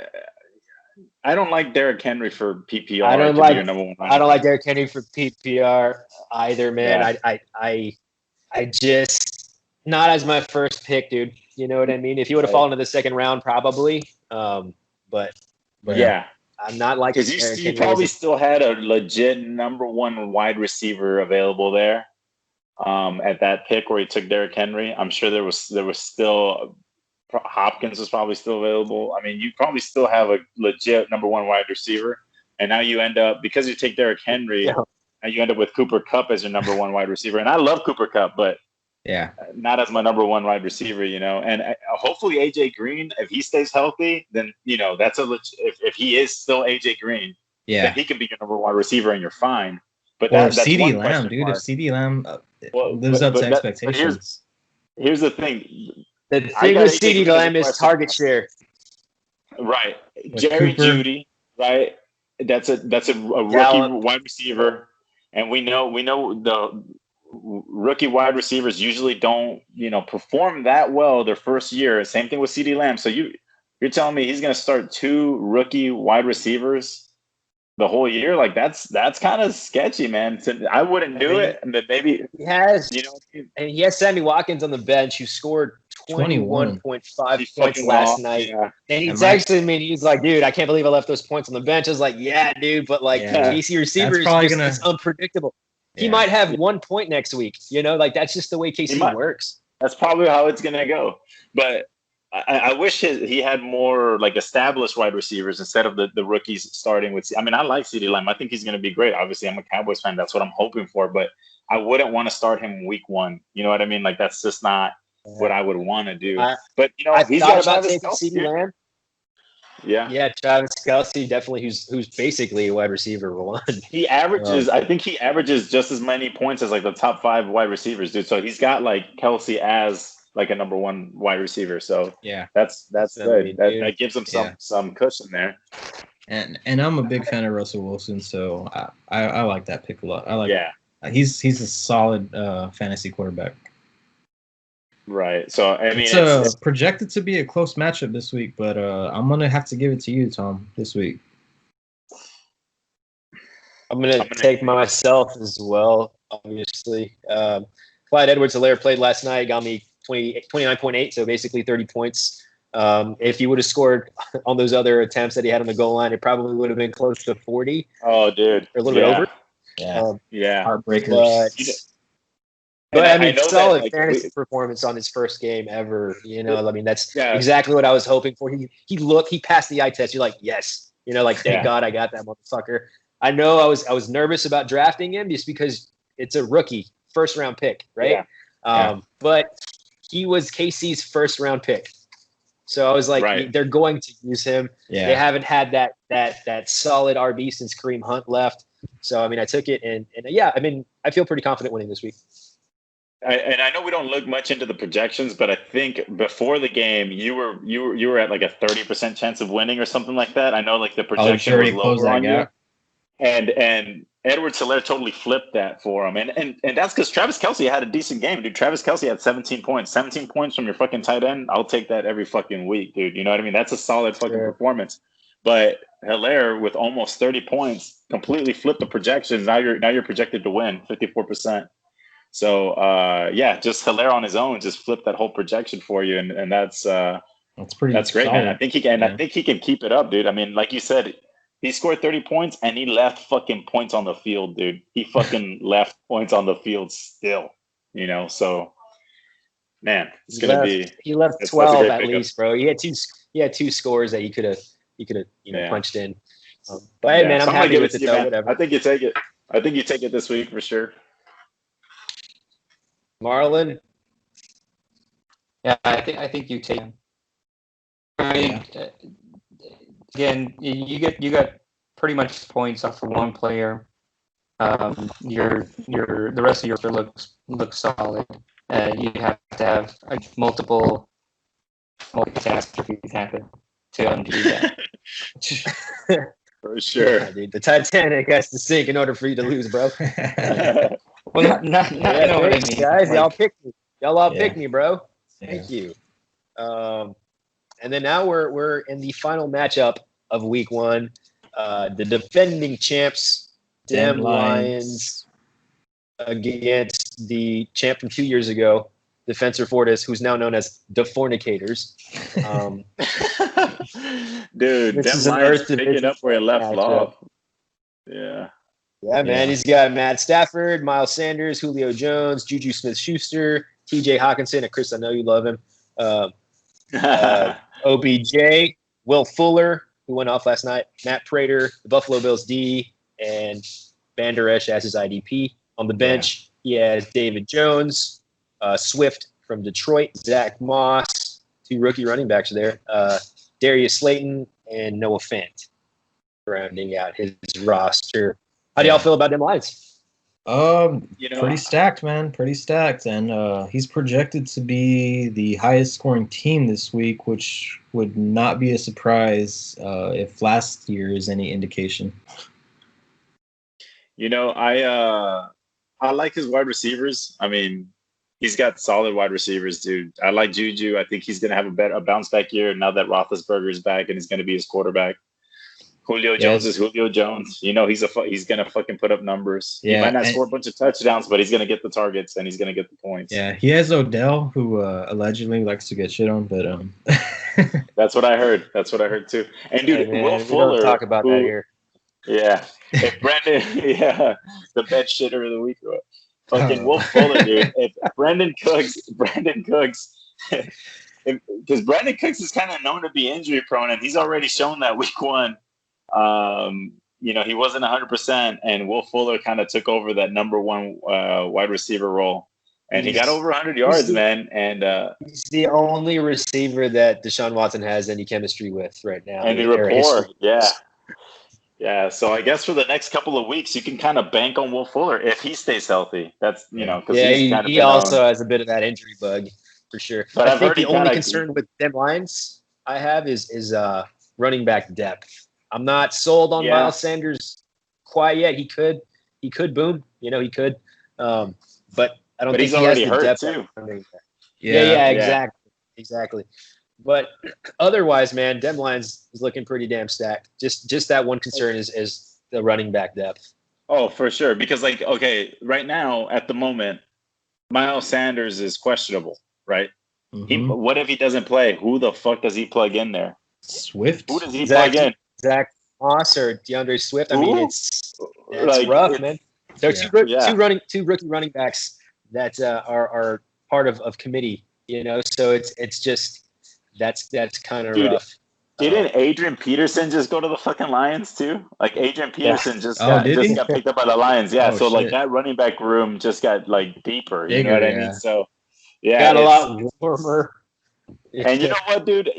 I don't like Derrick Henry for PPR. I don't like Derrick Henry for PPR either, man. Yeah. I just not as my first pick, dude. You know what I mean? If he would have fallen to the second round, probably. But yeah, I'm not like because you probably still had a legit number one wide receiver available there. At that pick where he took Derrick Henry, I'm sure there was still Hopkins was probably still available. I mean, you probably still have a legit number one wide receiver, and now you end up because you take Derrick Henry, and you end up with Cooper Kupp as your number one wide receiver. And I love Cooper Kupp, but not as my number one wide receiver, you know. And hopefully AJ Green, if he stays healthy, then you know that's if he is still AJ Green, then he can be your number one receiver, and you're fine. But that's CeeDee Lamb, dude. If CeeDee Lamb lives up to expectations. Here's the thing. The thing with CeeDee Lamb is target share. Right. Jerry Jeudy, right? That's a rookie wide receiver. And we know the rookie wide receivers usually don't, perform that well their first year. Same thing with CeeDee Lamb. So you're telling me he's gonna start 2 rookie wide receivers the whole year? Like that's kind of sketchy, man. I wouldn't do it. But maybe he has, and he has Sammy Watkins on the bench who scored 21.5 points last night. Yeah. And he texted me and he's like, dude, I can't believe I left those points on the bench. I was like, yeah, dude, but KC receiver is just unpredictable. He might have 1 point next week. Like that's just the way KC works. That's probably how it's gonna go. But I wish he had more like established wide receivers instead of the rookies starting with. I mean, I like CeeDee Lamb. I think he's going to be great. Obviously, I'm a Cowboys fan. That's what I'm hoping for. But I wouldn't want to start him week 1. You know what I mean? Like that's just not what I would want to do. But he's got about taking CeeDee Lamb. Yeah, Travis Kelce definitely, who's basically a wide receiver 1. He averages. I think he averages just as many points as like the top 5 wide receivers, dude. So he's got like Kelce as like a number 1 wide receiver. So that's good. That gives him some cushion there. And I'm a big fan of Russell Wilson, so I like that pick a lot. He's a solid fantasy quarterback. Right. So I mean, it's projected to be a close matchup this week, but I'm gonna have to give it to you, Tom, this week. I'm gonna take myself as well. Obviously, Clyde Edwards-Helaire played last night, got me 29.8, so basically 30 points. If he would have scored on those other attempts that he had on the goal line, it probably would have been close to 40. Oh, dude. Or a little bit over. Heartbreakers. But I mean, solid fantasy performance on his first game ever. I mean, that's exactly what I was hoping for. He passed the eye test. You're like, yes. Thank God I got that motherfucker. I know I was nervous about drafting him just because it's a rookie, first round pick, right? But he was KC's first round pick. So I was like, they're going to use him. Yeah. They haven't had that solid RB since Kareem Hunt left. So, I mean, I took it and I mean, I feel pretty confident winning this week. And I know we don't look much into the projections, but I think before the game, you were at like a 30% chance of winning or something like that. I know like the projection was lower on you. And Edwards-Helaire totally flipped that for him. And that's because Travis Kelce had a decent game, dude. Travis Kelce had 17 points. 17 points from your fucking tight end. I'll take that every fucking week, dude. You know what I mean? That's a solid fucking performance. But Helaire with almost 30 points completely flipped the projections. Now you're projected to win 54%. So just Helaire on his own just flipped that whole projection for you, and that's great, solid. Man. I think he can keep it up, dude. I mean, like you said, he scored 30 points and he left fucking points on the field, dude. He fucking left points on the field still, So, man, it's gonna be. He left 12 at least, bro. He had two scores that he could have punched in. But hey, man, I'm happy with it though. Whatever. I think you take it. I think you take it this week for sure. Marlon, Yeah, I think you take him. I mean, again, you got pretty much points off for one player. The rest of your looks solid. You have to have multiple catastrophes happen to undo that. For sure. Yeah, dude, the Titanic has to sink in order for you to lose, bro. Well, not Yeah, know what I thanks, mean. guys. Like, Y'all picked me. Y'all all Yeah. picked me, bro. Yeah. Thank you. And then now we're in the final matchup of week 1. The defending champs, Dem Lions, against the champ from 2 years ago, Defensor Fortis, who's now known as the Fornicators. Dude, This Dem is an Lions Earth picking Division up where it left matchup. off. Yeah. Yeah, man. Yeah. He's got Matt Stafford, Miles Sanders, Julio Jones, Juju Smith-Schuster, TJ Hawkinson, and Chris, I know you love him. OBJ, Will Fuller, who went off last night, Matt Prater, the Buffalo Bills D, and Van Der Esch as his IDP. On the bench, he has David Jones, Swift from Detroit, Zach Moss, 2 rookie running backs there, Darius Slayton, and Noah Fant, rounding out his roster. How do y'all feel about them Lions? Pretty stacked, man. Pretty stacked. And he's projected to be the highest scoring team this week, which would not be a surprise if last year is any indication. I like his wide receivers. I mean, he's got solid wide receivers, dude. I like Juju. I think he's going to have a bounce back year now that Roethlisberger is back and he's going to be his quarterback. Julio Jones is Julio Jones. He's gonna fucking put up numbers. Yeah, he might not score a bunch of touchdowns, but he's gonna get the targets and he's gonna get the points. Yeah, he has Odell, who allegedly likes to get shit on, but That's what I heard. That's what I heard too. And dude, Will Fuller. We don't talk about that here. Yeah, if Brandon. Yeah, the bed shitter of the week. Fucking Will Fuller, dude. If Brandon Cooks, because Brandon Cooks is kind of known to be injury prone, and he's already shown that week 1. He wasn't 100%, and Will Fuller kind of took over that number 1 wide receiver role, and he got over 100 yards, man. And he's the only receiver that Deshaun Watson has any chemistry with right now. And the rapport, yeah. So I guess for the next couple of weeks, you can kind of bank on Will Fuller if he stays healthy. That's because he also has a bit of that injury bug for sure. But I think the only concern with them Lions I have is running back depth. I'm not sold on Miles Sanders quite yet. He could boom. He could. But I don't think he's he already has the hurt depth too. Yeah, exactly. But otherwise, man, Dem Lions is looking pretty damn stacked. Just that one concern is the running back depth. Oh, for sure. Because right now at the moment, Miles Sanders is questionable, right? Mm-hmm. What if he doesn't play? Who the fuck does he plug in there? Swift. Who does he plug in? Zach Moss or DeAndre Swift. I mean, it's rough, man. So two rookie running backs that are part of committee. So it's just that's kind of rough. Didn't Adrian Peterson just go to the fucking Lions too? Like Adrian Peterson just got picked up by the Lions. Yeah, so like that running back room just got like deeper. You know what I mean? So got a lot warmer. And you know what, dude?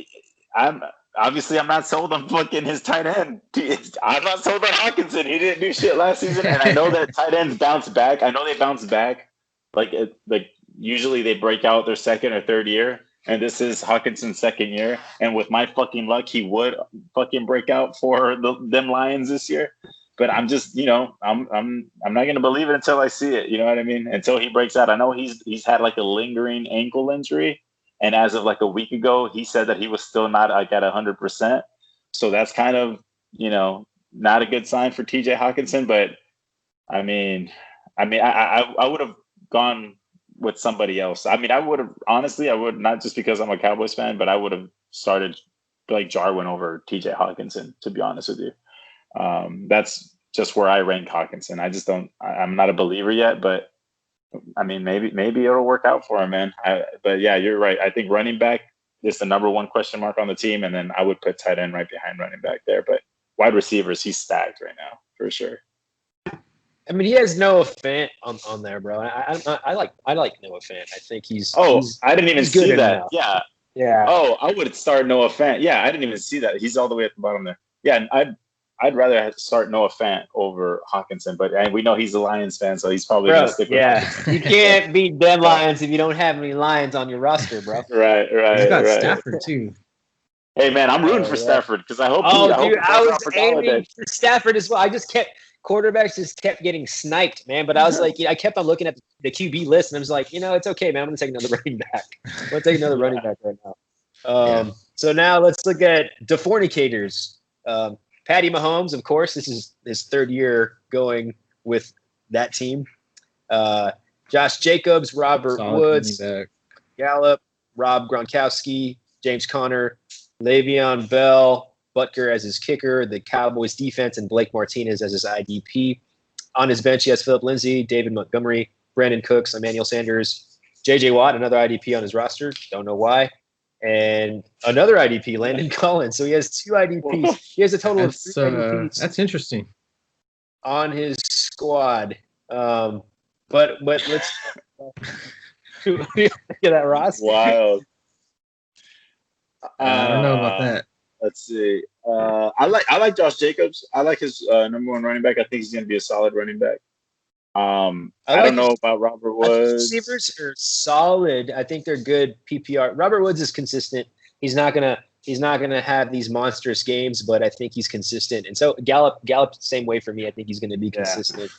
I'm not sold on fucking his tight end. I'm not sold on Hawkinson. He didn't do shit last season, and I know that tight ends bounce back. I know they bounce back. Like usually they break out their second or third year, and this is Hawkinson's second year. And with my fucking luck, he would fucking break out for them Lions this year. But I'm just, I'm not gonna believe it until I see it. You know what I mean? Until he breaks out. I know he's had like a lingering ankle injury. And as of like a week ago, he said that he was still not at 100%. So that's kind of, not a good sign for TJ Hawkinson. But I would have gone with somebody else. I mean, I would not just because I'm a Cowboys fan, but I would have started like Jarwin over TJ Hawkinson, to be honest with you. That's just where I rank Hawkinson. I'm not a believer yet, but I mean, maybe it'll work out for him, man. But yeah, you're right. I think running back is the number 1 question mark on the team, and then I would put tight end right behind running back there. But wide receivers, he's stacked right now for sure. I mean, he has Noah Fant on there, bro. I like Noah Fant. I think he's. I didn't even see that. Enough. Yeah. Yeah. Oh, I would start Noah Fant. Yeah, I didn't even see that. He's all the way at the bottom there. Yeah, I'd rather start Noah Fant over Hawkinson, but we know he's a Lions fan, so he's probably going to stick with Hawkinson. You can't beat them Lions if you don't have any Lions on your roster, bro. Right. He's got Stafford too. Hey man, I'm rooting for Stafford because I hope. I was aiming for Stafford as well. Quarterbacks just kept getting sniped, man. But I was like, I kept on looking at the QB list, and I was like, it's okay, man. I'm gonna take another running back. I'm gonna take another running back right now. So now let's look at the fornicators. Patty Mahomes, of course, this is his third year going with that team. Josh Jacobs, Robert Woods, Gallup, Rob Gronkowski, James Conner, Le'Veon Bell, Butker as his kicker, the Cowboys defense, and Blake Martinez as his IDP. On his bench, he has Philip Lindsay, David Montgomery, Brandon Cooks, Emmanuel Sanders, J.J. Watt, another IDP on his roster. Don't know why. And another IDP, Landon Collins. So he has 2 IDPs. He has a total of 3 IDPs. That's interesting. On his squad. But let's look at that roster. Wild. I don't know about that. Let's see. I like Josh Jacobs. I like his number 1 running back. I think he's going to be a solid running back. I don't know about Robert Woods. Receivers are solid. I think they're good PPR. Robert Woods is consistent. He's not gonna have these monstrous games, but I think he's consistent. And so Gallup the same way for me. I think he's going to be consistent.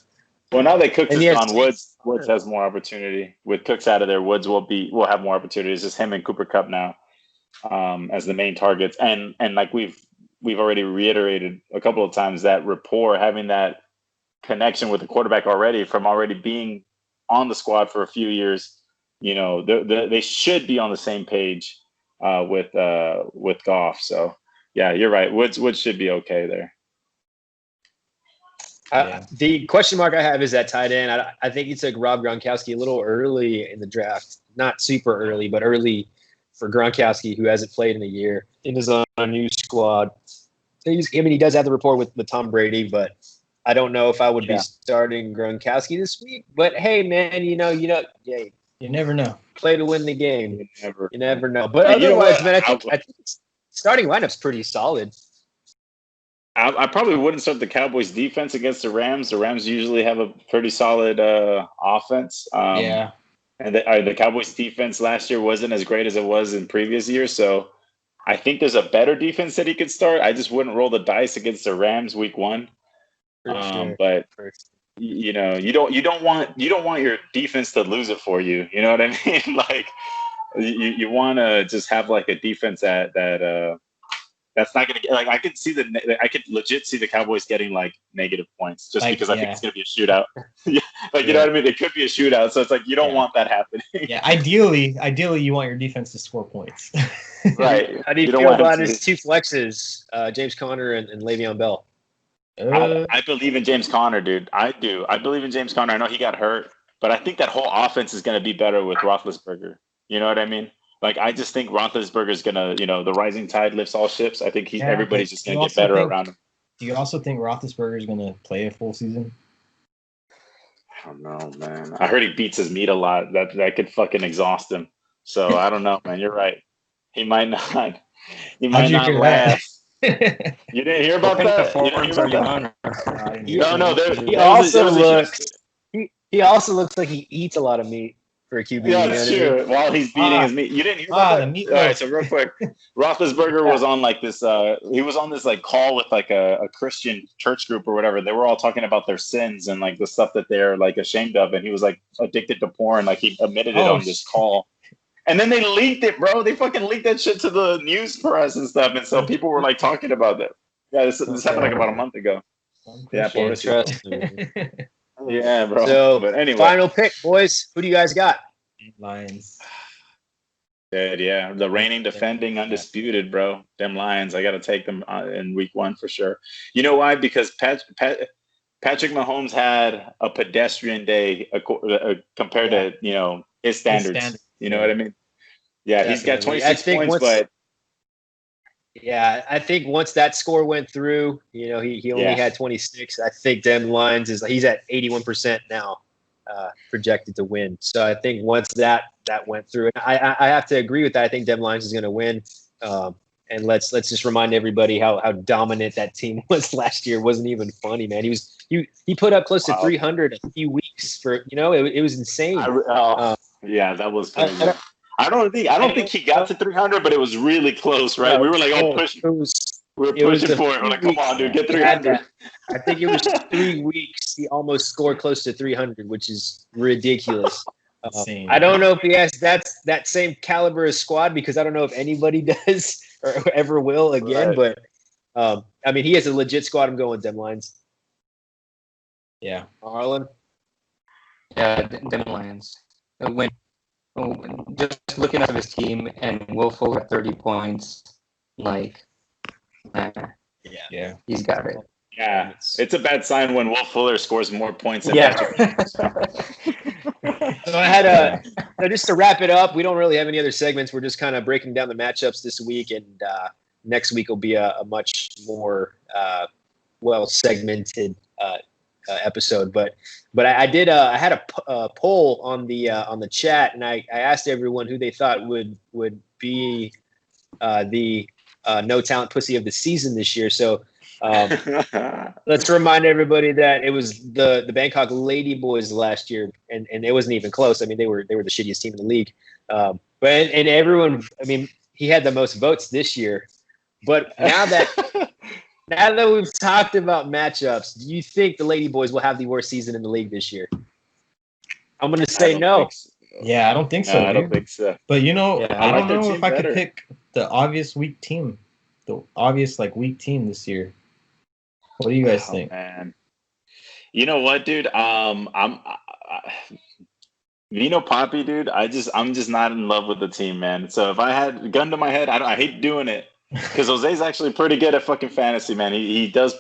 Well, now that Cooks is gone, Woods has more opportunity. With Cooks out of there, Woods will have more opportunities. It's just him and Cooper Kupp now as the main targets. And like we've already reiterated a couple of times, that rapport, having that connection with the quarterback from already being on the squad for a few years, they should be on the same page with Goff. So yeah, you're right. Woods should be okay there. The question mark I have is at tight end. I think he took Rob Gronkowski a little early in the draft. Not super early, but early for Gronkowski, who hasn't played in a year and is on a new squad. He does have the rapport with Tom Brady, but I don't know if I would be starting Gronkowski this week. But hey, man, you never know. Play to win the game. You never know. But otherwise, man, I think starting lineup's pretty solid. I probably wouldn't start the Cowboys defense against the Rams. The Rams usually have a pretty solid offense. And the Cowboys defense last year wasn't as great as it was in previous years. So I think there's a better defense that he could start. I just wouldn't roll the dice against the Rams week 1. But you don't want your defense to lose it for you. You know what I mean? Like you want to just have like a defense that's not going to get, like, I could legit see the Cowboys getting like negative points just because I think it's going to be a shootout. You know what I mean? It could be a shootout. So it's like, you don't want that happening. Yeah. Ideally you want your defense to score points. Right. How do you feel about his 2 flexes, James Conner and Le'Veon Bell? I believe in James Conner, dude. I do. I believe in James Conner. I know he got hurt, but I think that whole offense is going to be better with Roethlisberger. You know what I mean? Like, I just think Roethlisberger is going to, the rising tide lifts all ships. I think everybody's just going to get better around him. Do you also think Roethlisberger is going to play a full season? I don't know, man. I heard he beats his meat a lot. That could fucking exhaust him. So I don't know, man. You're right. He might not. He might not last. You didn't hear about that? He also looks like he eats a lot of meat for a QB. Yeah, that's true. While he's beating his meat, you didn't hear about that? The meat. All right, so real quick, Roethlisberger was on like this. He was on this like call with like a Christian church group or whatever. They were all talking about their sins and like the stuff that they're like ashamed of, and he was like addicted to porn. Like he admitted it on this call. And then they leaked it, bro. They fucking leaked that shit to the news press and stuff. And so people were like talking about that. Yeah, this happened like about a month ago. Yeah, interesting. Yeah, bro. So, but anyway, final pick, boys. Who do you guys got? Lions. Yeah, the reigning, defending, undisputed, bro. Them Lions. I got to take them in week 1 for sure. You know why? Because Patrick Mahomes had a pedestrian day compared to his standards. You know what I mean? Yeah, definitely. He's got 26 points, but Yeah, I think once that score went through, he only had 26. I think Dem Lines he's at 81% now, projected to win. So I think once that went through, and I have to agree with that. I think Dem Lines is going to win. And let's just remind everybody how dominant that team was last year. It wasn't even funny, man. He put up close to 300 a few weeks for it was insane. Yeah, that was crazy. I don't think he got to 300, but it was really close, right? We were like, pushing. We were pushing for it. We're like, come on, dude, get 300. I think it was 3 weeks. He almost scored close to 300, which is ridiculous. I don't know if he has that same caliber of squad, because I don't know if anybody does or ever will again. Right. But I mean, he has a legit squad. I'm going Dem Lines. Yeah, Harlan. Yeah, Dem Lines. Just looking at his team and Will Fuller at 30 points, like, yeah, he's got it. Yeah, it's a bad sign when Will Fuller scores more points than Patrick. So I had just to wrap it up, we don't really have any other segments. We're just kind of breaking down the matchups this week, and next week will be a much more well segmented episode. But I did I had a poll on the chat, and I asked everyone who they thought would be the no talent pussy of the season this year. So let's remind everybody that it was the Bangkok Lady Boys last year, and it wasn't even close. I mean, they were the shittiest team in the league. But everyone, I mean, he had the most votes this year. But now that we've talked about matchups, do you think the Lady Boys will have the worst season in the league this year? I'm going to say no. So. Yeah, I don't think so. I don't think so. But I don't know if I could pick the obvious weak team, weak team this year. What do you guys think? Man, you know what, dude? Vino Poppy, dude. I'm just not in love with the team, man. So if I had a gun to my head, I hate doing it. Because Jose's actually pretty good at fucking fantasy, man. He does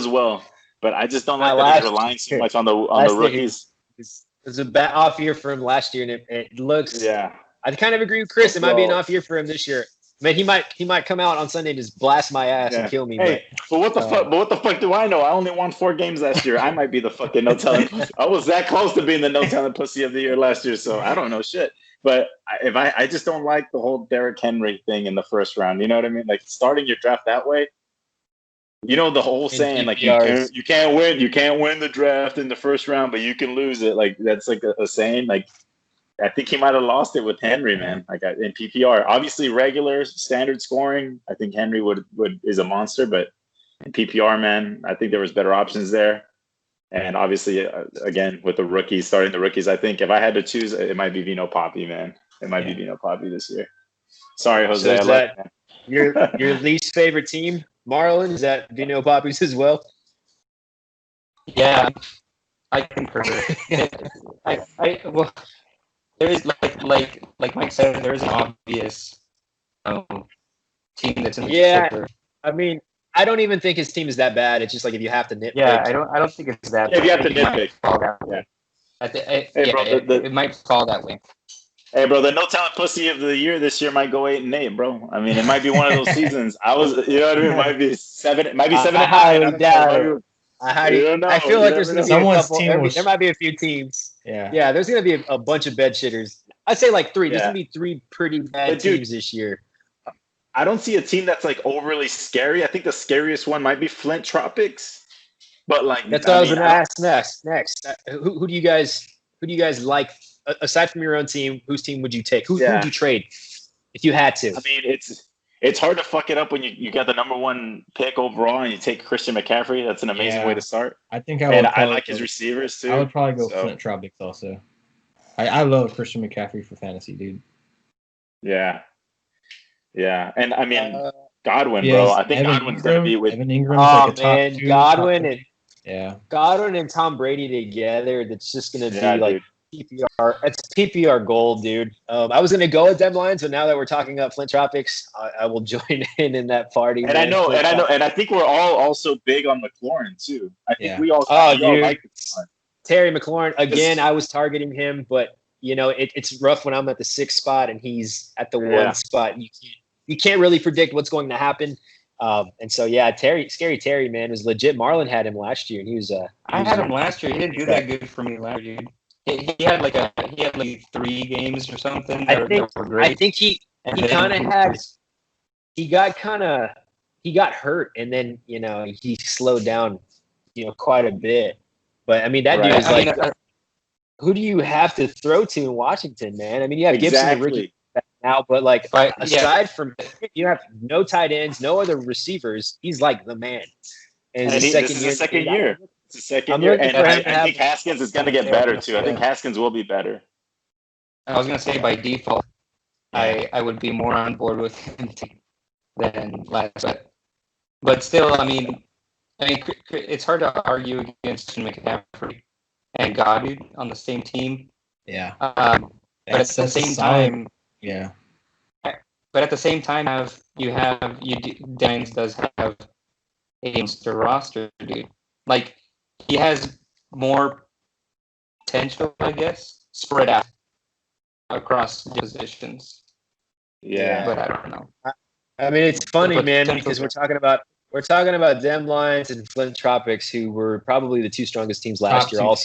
well, but I just don't like that he's relying so much on the rookies. It was a bad off year for him last year, and it looks. Yeah, I kind of agree with Chris. It might be an off year for him this year. I mean, he might come out on Sunday and just blast my ass and kill me. Hey, but what the fuck? But what the fuck do I know? I only won 4 games last year. I might be the fucking no talent. I was that close to being the no talent pussy of the year last year, so I don't know shit. But I just don't like the whole Derrick Henry thing in the first round. You know what I mean? Like starting your draft that way. You know the whole saying, like you can't win the draft in the first round, but you can lose it. Like that's like a saying. Like I think he might have lost it with Henry, man. Like in PPR, obviously regular standard scoring. I think Henry is a monster, but in PPR, man, I think there was better options there. And obviously, again, with the rookies, starting the rookies, I think if I had to choose, it might be Vino Poppy, man. It might be Vino Poppy this year. Sorry, Jose. So is that your least favorite team, Marlon? Is that Vino Poppy's as well? Yeah, I concur. Well, there is like Mike said, there is an obvious team that's in the sector. I mean, I don't even think his team is that bad. It's just like if you have to nitpick. Yeah, I don't think it's that bad. If you have to nitpick. It might fall that way. Hey, bro, the no talent pussy of the year this year might go 8-8, bro. I mean, it might be one of those seasons. You know what I mean? It might be 7. It might be 7. I feel like there's going to be a couple. There might be a few teams. Yeah. There's going to be a bunch of bed shitters. I'd say like 3. There's going to be 3 pretty bad teams this year. I don't see a team that's like overly scary. I think the scariest one might be Flint Tropics, but like that's what I was going to ask next. Who do you guys like aside from your own team? Whose team would you take? Who would you trade if you had to? I mean, it's hard to fuck it up when you got the number 1 pick overall and you take Christian McCaffrey. That's an amazing way to start. I think I like his receivers too. I would probably go Flint Tropics also. I love Christian McCaffrey for fantasy, dude. Yeah, and I mean Godwin, bro. I think Godwin's going to be with Evan Ingram's like a top 2. Godwin and Tom Brady together. That's just going to be like PPR. It's PPR gold, dude. I was going to go with Dem Lines, but now that we're talking about Flint Tropics, I will join in that party. And I know, and I think we're all also big on McLaurin too. I think we all like McLaurin. Terry McLaurin again. I was targeting him, but it's rough when I'm at the 6th spot and he's at the 1 spot. you can't really predict what's going to happen. And so, yeah, Scary Terry, man, was legit. Marlon had him last year, and he was. I had him last year. He didn't do that good for me last year. He had like 3 games or something that were great. I think he kind of had. He got hurt, and then he slowed down, quite a bit. But I mean, that dude is like. Who do you have to throw to in Washington, man? I mean, you have Gibson, the rookie now, but aside from you have no tight ends, no other receivers. He's like the man. And this is the second year. It's the second year, and I think Haskins is going to get better too. I think Haskins will be better. I was going to say by default, I would be more on board with him than last, but still, I mean, it's hard to argue against McCaffrey and Goddard on the same team. Yeah. But at the same time, yeah. But at the same time, Dines does have a monster roster, dude. Like, he has more potential, I guess, spread out across positions. Yeah. But I don't know. I mean, it's funny, man, because we're talking about Dem Lions and Flint Tropics, who were probably the 2 strongest teams last year. And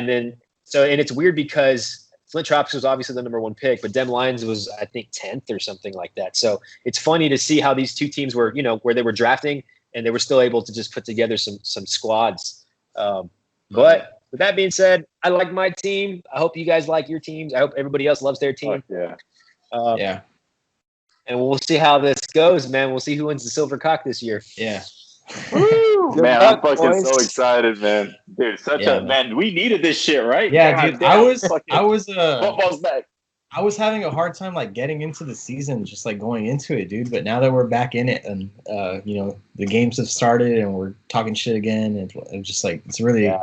then and it's weird because Flint Tropics was obviously the number 1 pick, but Dem Lions was, I think, 10th or something like that. So it's funny to see how these 2 teams were, where they were drafting and they were still able to just put together some squads. But with that being said, I like my team. I hope you guys like your teams. I hope everybody else loves their team. Yeah. And we'll see how this goes, man. We'll see who wins the Silver Cock this year. Yeah. Woo! Man, I'm fucking so excited, man. Dude, man, we needed this shit, right? Yeah, dude. I was football's back. I was having a hard time getting into the season, just going into it, dude. But now that we're back in it, and the games have started, and we're talking shit again, and it's just it's really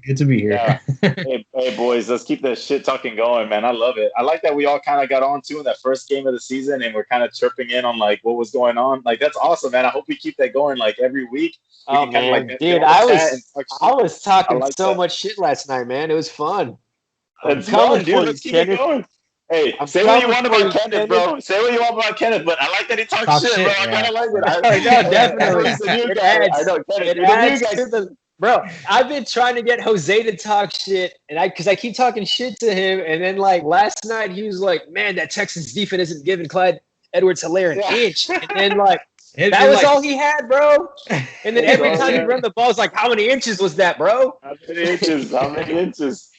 good to be here. Yeah. hey, boys, let's keep that shit talking going, man. I love it. I like that we all kind of got on to in that first game of the season, and we're kind of chirping in on what was going on. That's awesome, man. I hope we keep that going every week. Oh man, dude, I was talking so much shit last night, man. It was fun. It's fun, dude. Let's keep it going. Hey, say what you want about Kenneth, bro. Say what you want about Kenneth, but I like that he talks shit, bro. I kind of like it. Definitely. It adds. Bro, I've been trying to get Jose to talk shit, and because I keep talking shit to him, and then last night he was like, "Man, that Texans defense isn't giving Clyde Edwards-Helaire an inch," and then that was all he had, bro. And then every time he run the ball, it's like, "How many inches was that, bro?" How many inches?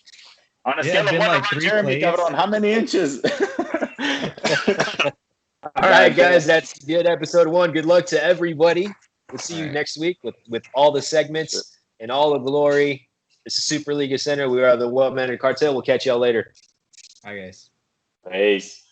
On a scale of 1 to 3 Jeremy Cabron, how many inches? All right, guys, that's good. Episode 1. Good luck to everybody. We'll see you next week with all the segments and all the glory. This is Super Liga Center. We are the Well Mannered Cartel. We'll catch y'all later. Bye, guys. Peace.